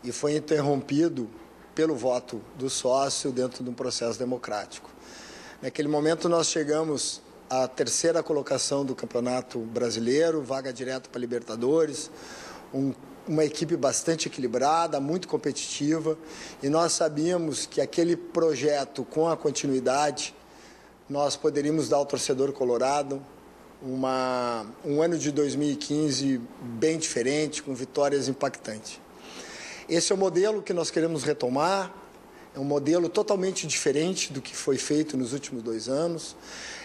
e foi interrompido pelo voto do sócio dentro de um processo democrático. Naquele momento nós chegamos à terceira colocação do Campeonato Brasileiro, vaga direta para Libertadores, uma equipe bastante equilibrada, muito competitiva, e nós sabíamos que aquele projeto, com a continuidade, nós poderíamos dar ao torcedor colorado um ano de 2015 bem diferente, com vitórias impactantes. Esse é o modelo que nós queremos retomar, é um modelo totalmente diferente do que foi feito nos últimos 2 anos,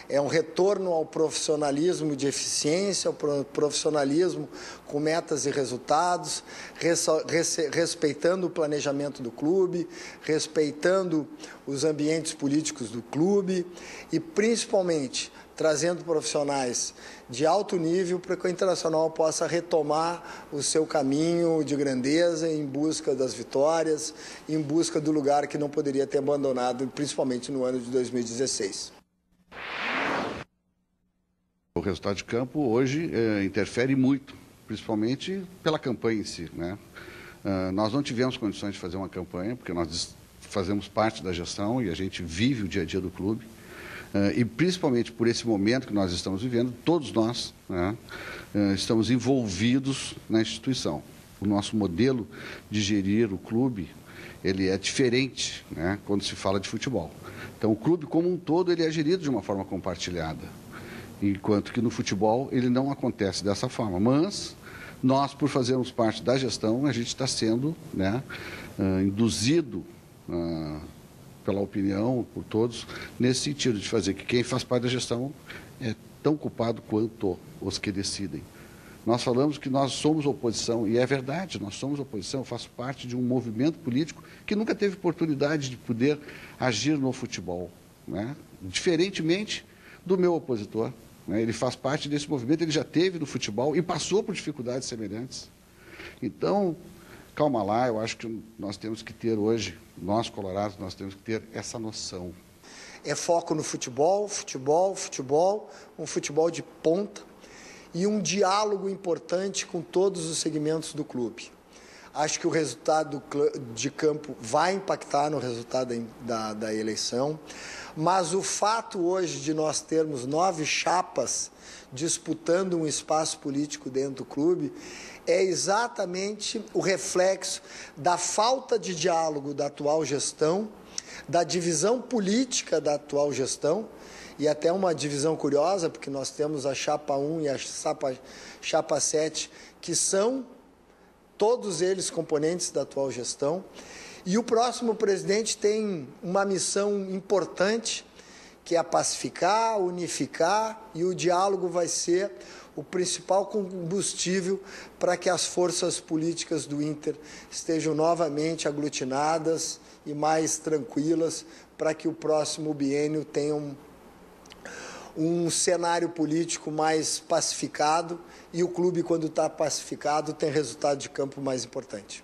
é um retorno ao profissionalismo de eficiência, ao profissionalismo com metas e resultados, respeitando o planejamento do clube, respeitando os ambientes políticos do clube e, principalmente, trazendo profissionais de alto nível para que o Internacional possa retomar o seu caminho de grandeza em busca das vitórias, em busca do lugar que não poderia ter abandonado, principalmente no ano de 2016. O resultado de campo hoje interfere muito, principalmente pela campanha em si, né? Nós não tivemos condições de fazer uma campanha, porque nós fazemos parte da gestão e a gente vive o dia a dia do clube. E principalmente por esse momento que nós estamos vivendo, todos nós, né, estamos envolvidos na instituição. O nosso modelo de gerir o clube, ele é diferente, né, quando se fala de futebol. Então, o clube como um todo, ele é gerido de uma forma compartilhada, enquanto que no futebol ele não acontece dessa forma. Mas nós, por fazermos parte da gestão, a gente está sendo, né, induzido pela opinião, por todos, nesse sentido de fazer que quem faz parte da gestão é tão culpado quanto os que decidem. Nós falamos que nós somos oposição, e é verdade, nós somos oposição, eu faço parte de um movimento político que nunca teve oportunidade de poder agir no futebol, né? Diferentemente do meu opositor, né? Ele faz parte desse movimento, ele já teve no futebol e passou por dificuldades semelhantes. Então, calma lá, eu acho que nós temos que ter hoje, nós colorados, nós temos que ter essa noção. É foco no futebol, futebol, futebol, um futebol de ponta, e um diálogo importante com todos os segmentos do clube. Acho que o resultado de campo vai impactar no resultado da eleição, mas o fato hoje de nós termos 9 chapas disputando um espaço político dentro do clube é exatamente o reflexo da falta de diálogo da atual gestão, da divisão política da atual gestão, e até uma divisão curiosa, porque nós temos a chapa 1 e a chapa 7, que são todos eles componentes da atual gestão. E o próximo presidente tem uma missão importante, que é pacificar, unificar, e o diálogo vai ser o principal combustível para que as forças políticas do Inter estejam novamente aglutinadas e mais tranquilas, para que o próximo biênio tenha um cenário político mais pacificado, e o clube, quando está pacificado, tem resultado de campo mais importante.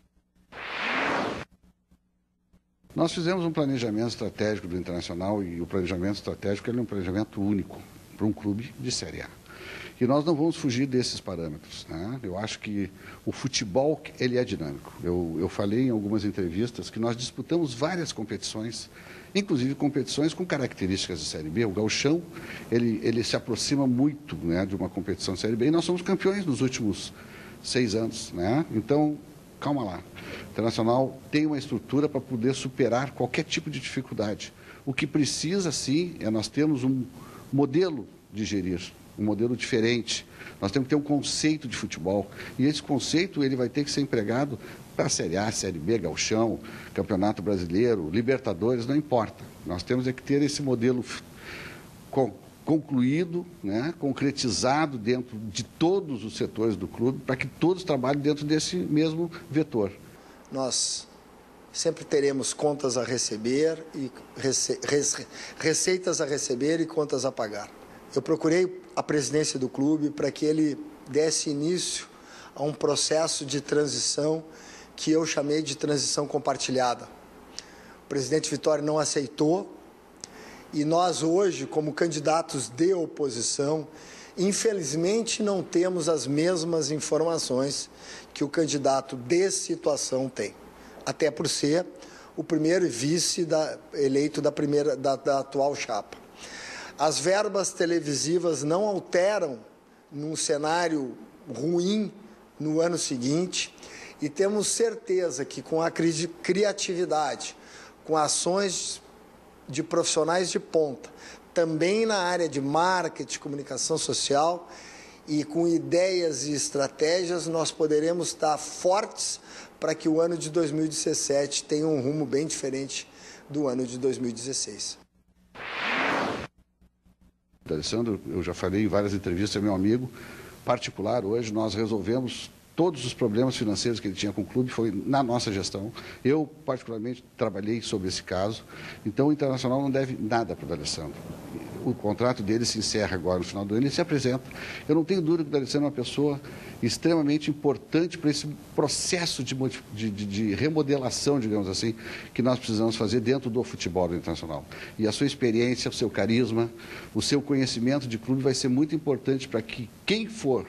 Nós fizemos um planejamento estratégico do Internacional, e o planejamento estratégico é um planejamento único para um clube de Série A. E nós não vamos fugir desses parâmetros, né? Eu acho que o futebol, ele é dinâmico. Eu falei em algumas entrevistas que nós disputamos várias competições, inclusive competições com características de Série B. O Gauchão, ele se aproxima muito, né, de uma competição de Série B, e nós somos campeões nos últimos 6 anos, né? Então, calma lá. O Internacional tem uma estrutura para poder superar qualquer tipo de dificuldade. O que precisa, sim, é nós termos um modelo de gerir, um modelo diferente. Nós temos que ter um conceito de futebol, e esse conceito ele vai ter que ser empregado para a Série A, Série B, Gauchão, Campeonato Brasileiro, Libertadores, não importa. Nós temos que ter esse modelo concluído, né, concretizado dentro de todos os setores do clube, para que todos trabalhem dentro desse mesmo vetor. Nós sempre teremos contas a receber, e receitas a receber e contas a pagar. Eu procurei a presidência do clube para que ele desse início a um processo de transição que eu chamei de transição compartilhada. O presidente Vitória não aceitou, e nós hoje, como candidatos de oposição, infelizmente não temos as mesmas informações que o candidato de situação tem, até por ser o primeiro vice eleito da atual chapa. As verbas televisivas não alteram num cenário ruim no ano seguinte, e temos certeza que com a criatividade, com ações de profissionais de ponta, também na área de marketing, comunicação social, e com ideias e estratégias, nós poderemos estar fortes para que o ano de 2017 tenha um rumo bem diferente do ano de 2016. Alessandro, eu já falei em várias entrevistas, é meu amigo particular. Hoje nós resolvemos todos os problemas financeiros que ele tinha com o clube, foi na nossa gestão. Eu, particularmente, trabalhei sobre esse caso. Então, o Internacional não deve nada para o Alessandro. O contrato dele se encerra agora no final do ano, ele se apresenta. Eu não tenho dúvida que o Alessandro é uma pessoa extremamente importante para esse processo de remodelação, digamos assim, que nós precisamos fazer dentro do futebol do Internacional. E a sua experiência, o seu carisma, o seu conhecimento de clube vai ser muito importante para que quem for,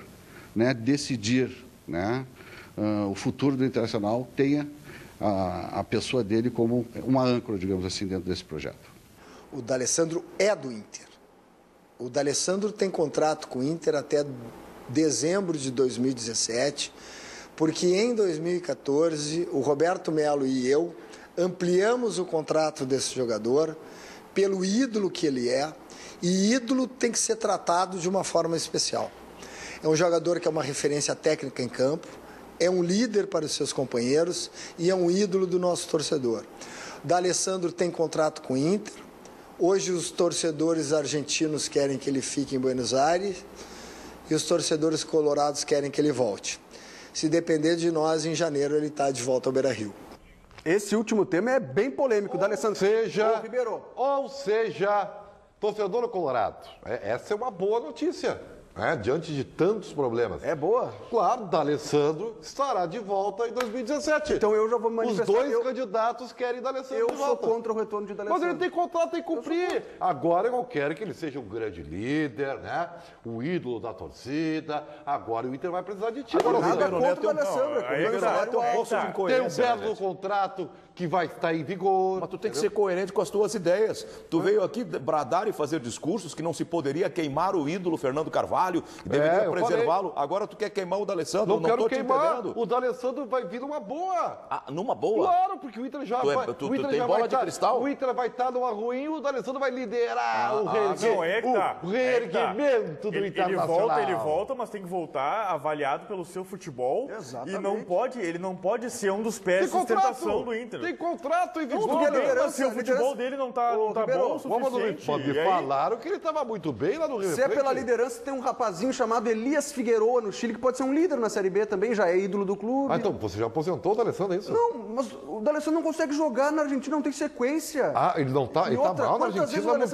né, decidir, né, o futuro do Internacional tenha a pessoa dele como uma âncora, digamos assim, dentro desse projeto. O D'Alessandro é do Inter. O D'Alessandro tem contrato com o Inter até dezembro de 2017, porque em 2014 o Roberto Melo e eu ampliamos o contrato desse jogador pelo ídolo que ele é, e ídolo tem que ser tratado de uma forma especial. É um jogador que é uma referência técnica em campo, é um líder para os seus companheiros e é um ídolo do nosso torcedor. D'Alessandro tem contrato com o Inter. Hoje os torcedores argentinos querem que ele fique em Buenos Aires e os torcedores colorados querem que ele volte. Se depender de nós, em janeiro ele está de volta ao Beira-Rio. Esse último tema é bem polêmico, D'Alessandro. Ou seja, torcedor colorado, essa é uma boa notícia. Diante de tantos problemas. É boa? Claro, D'Alessandro estará de volta em 2017. Então eu já vou manifestar... Os dois candidatos querem D'Alessandro de volta. Eu sou contra o retorno de D'Alessandro. Mas ele tem contrato, tem que cumprir. Agora eu quero que ele seja um grande líder, né? O ídolo da torcida. Agora o Inter vai precisar de ti. Agora, nada contra o D'Alessandro. Tem um belo contrato que vai estar em vigor. Mas tu tem que ser coerente com as tuas ideias. Tu veio aqui bradar e fazer discursos que não se poderia queimar o ídolo Fernando Carvalho, deveria preservá-lo. Agora tu quer queimar o D'Alessandro? Não quero queimar. O D'Alessandro vai vir numa boa. Numa boa? Claro, porque o Inter já vai... Tu tem bola de cristal? O Inter vai estar numa ruim e o D'Alessandro vai liderar o reerguimento do Internacional. Ele volta, mas tem que voltar avaliado pelo seu futebol. Exatamente. E ele não pode ser um dos pés de sustentação do Inter. Tem contrato em vigor. Se o futebol dele não tá bom o suficiente. Me falaram que ele estava muito bem lá no Rio. Se é pela liderança, tem um rapazinho chamado Elias Figueroa no Chile, que pode ser um líder na Série B também, já é ídolo do clube. Então você já aposentou o D'Alessandro, é isso? Não, mas o D'Alessandro não consegue jogar na Argentina, não tem sequência. Ele não tá, ele tá mal na Argentina, mas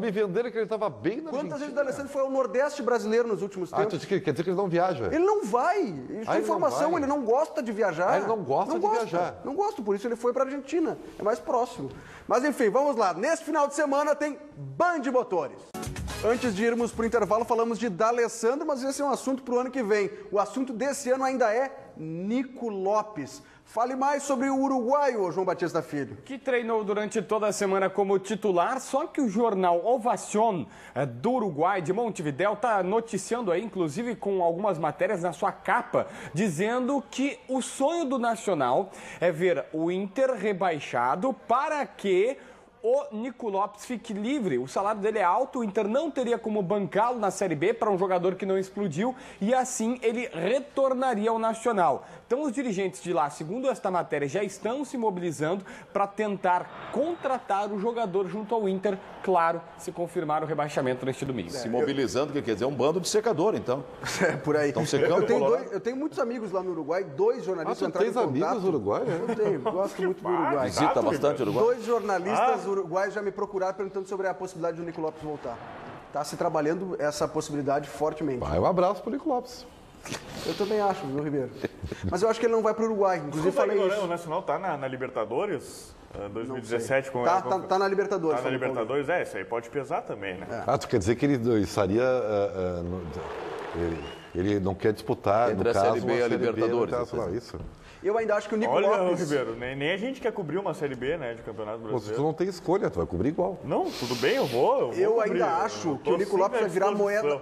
me venderam que ele estava bem na Argentina. Quantas vezes o D'Alessandro foi ao Nordeste brasileiro nos últimos tempos? Quer dizer que ele não viaja? Ele não vai. Isso é informação, ele não gosta de viajar. Ele não gosta de viajar. Não gosta, por isso ele foi para a Argentina. É mais próximo. Mas enfim, vamos lá. Nesse final de semana tem Band de Motores. Antes de irmos para o intervalo, falamos de D'Alessandro, mas esse é um assunto para o ano que vem. O assunto desse ano ainda é Nico Lopes. Fale mais sobre o uruguaio, João Batista Filho. Que treinou durante toda a semana como titular, só que o jornal Ovación do Uruguai, de Montevidéu, está noticiando aí, inclusive com algumas matérias na sua capa, dizendo que o sonho do Nacional é ver o Inter rebaixado para que o Nico Lopes fique livre. O salário dele é alto, o Inter não teria como bancá-lo na Série B para um jogador que não explodiu e assim ele retornaria ao Nacional. Então os dirigentes de lá, segundo esta matéria, já estão se mobilizando para tentar contratar o jogador junto ao Inter, claro, se confirmar o rebaixamento neste domingo. Se mobilizando, que quer dizer, um bando de secador, então. É, por aí. Estão secando eu tenho muitos amigos lá no Uruguai, 2 jornalistas entraram em contato. Tens amigos no Uruguai? Eu tenho, gosto muito do Uruguai. Visita bastante o Uruguai. 2 jornalistas uruguaios já me procuraram perguntando sobre a possibilidade do Nico Lopes voltar. Está se trabalhando essa possibilidade fortemente. Um abraço para o Nico Lopes. Eu também acho, viu, Ribeiro? Mas eu acho que ele não vai para o Uruguai. Inclusive, falei isso. O Nacional está na Libertadores 2017? Tá na Libertadores. Está na Libertadores, isso aí pode pesar também, né? Tu quer dizer que ele estaria... Ele não quer disputar, entre no caso, a Série B e a Libertadores. Isso. Eu ainda acho que o Nico Olha, Lopes... Ribeiro, nem a gente quer cobrir uma Série B, né, de Campeonato Brasileiro. Tu não tem escolha, tu vai cobrir igual. Não, tudo bem, eu vou Eu ainda acho que o Nico Lopes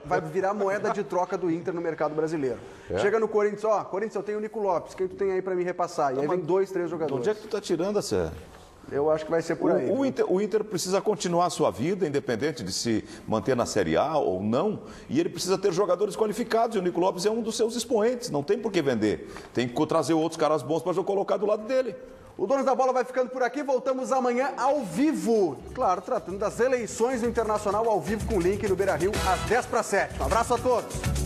vai virar moeda de troca do Inter no mercado brasileiro. Chega no Corinthians, Corinthians, eu tenho o Nico Lopes, quem tu tem aí pra me repassar? E aí vem 2, 3 jogadores. Onde é que tu tá tirando essa... Eu acho que vai ser por aí. O Inter precisa continuar a sua vida, independente de se manter na Série A ou não, e ele precisa ter jogadores qualificados, e o Nico Lopes é um dos seus expoentes, não tem por que vender. Tem que trazer outros caras bons para colocar do lado dele. O Donos da Bola vai ficando por aqui, voltamos amanhã ao vivo. Claro, tratando das eleições do Internacional ao vivo com o link no Beira-Rio às 6:50. Um abraço a todos.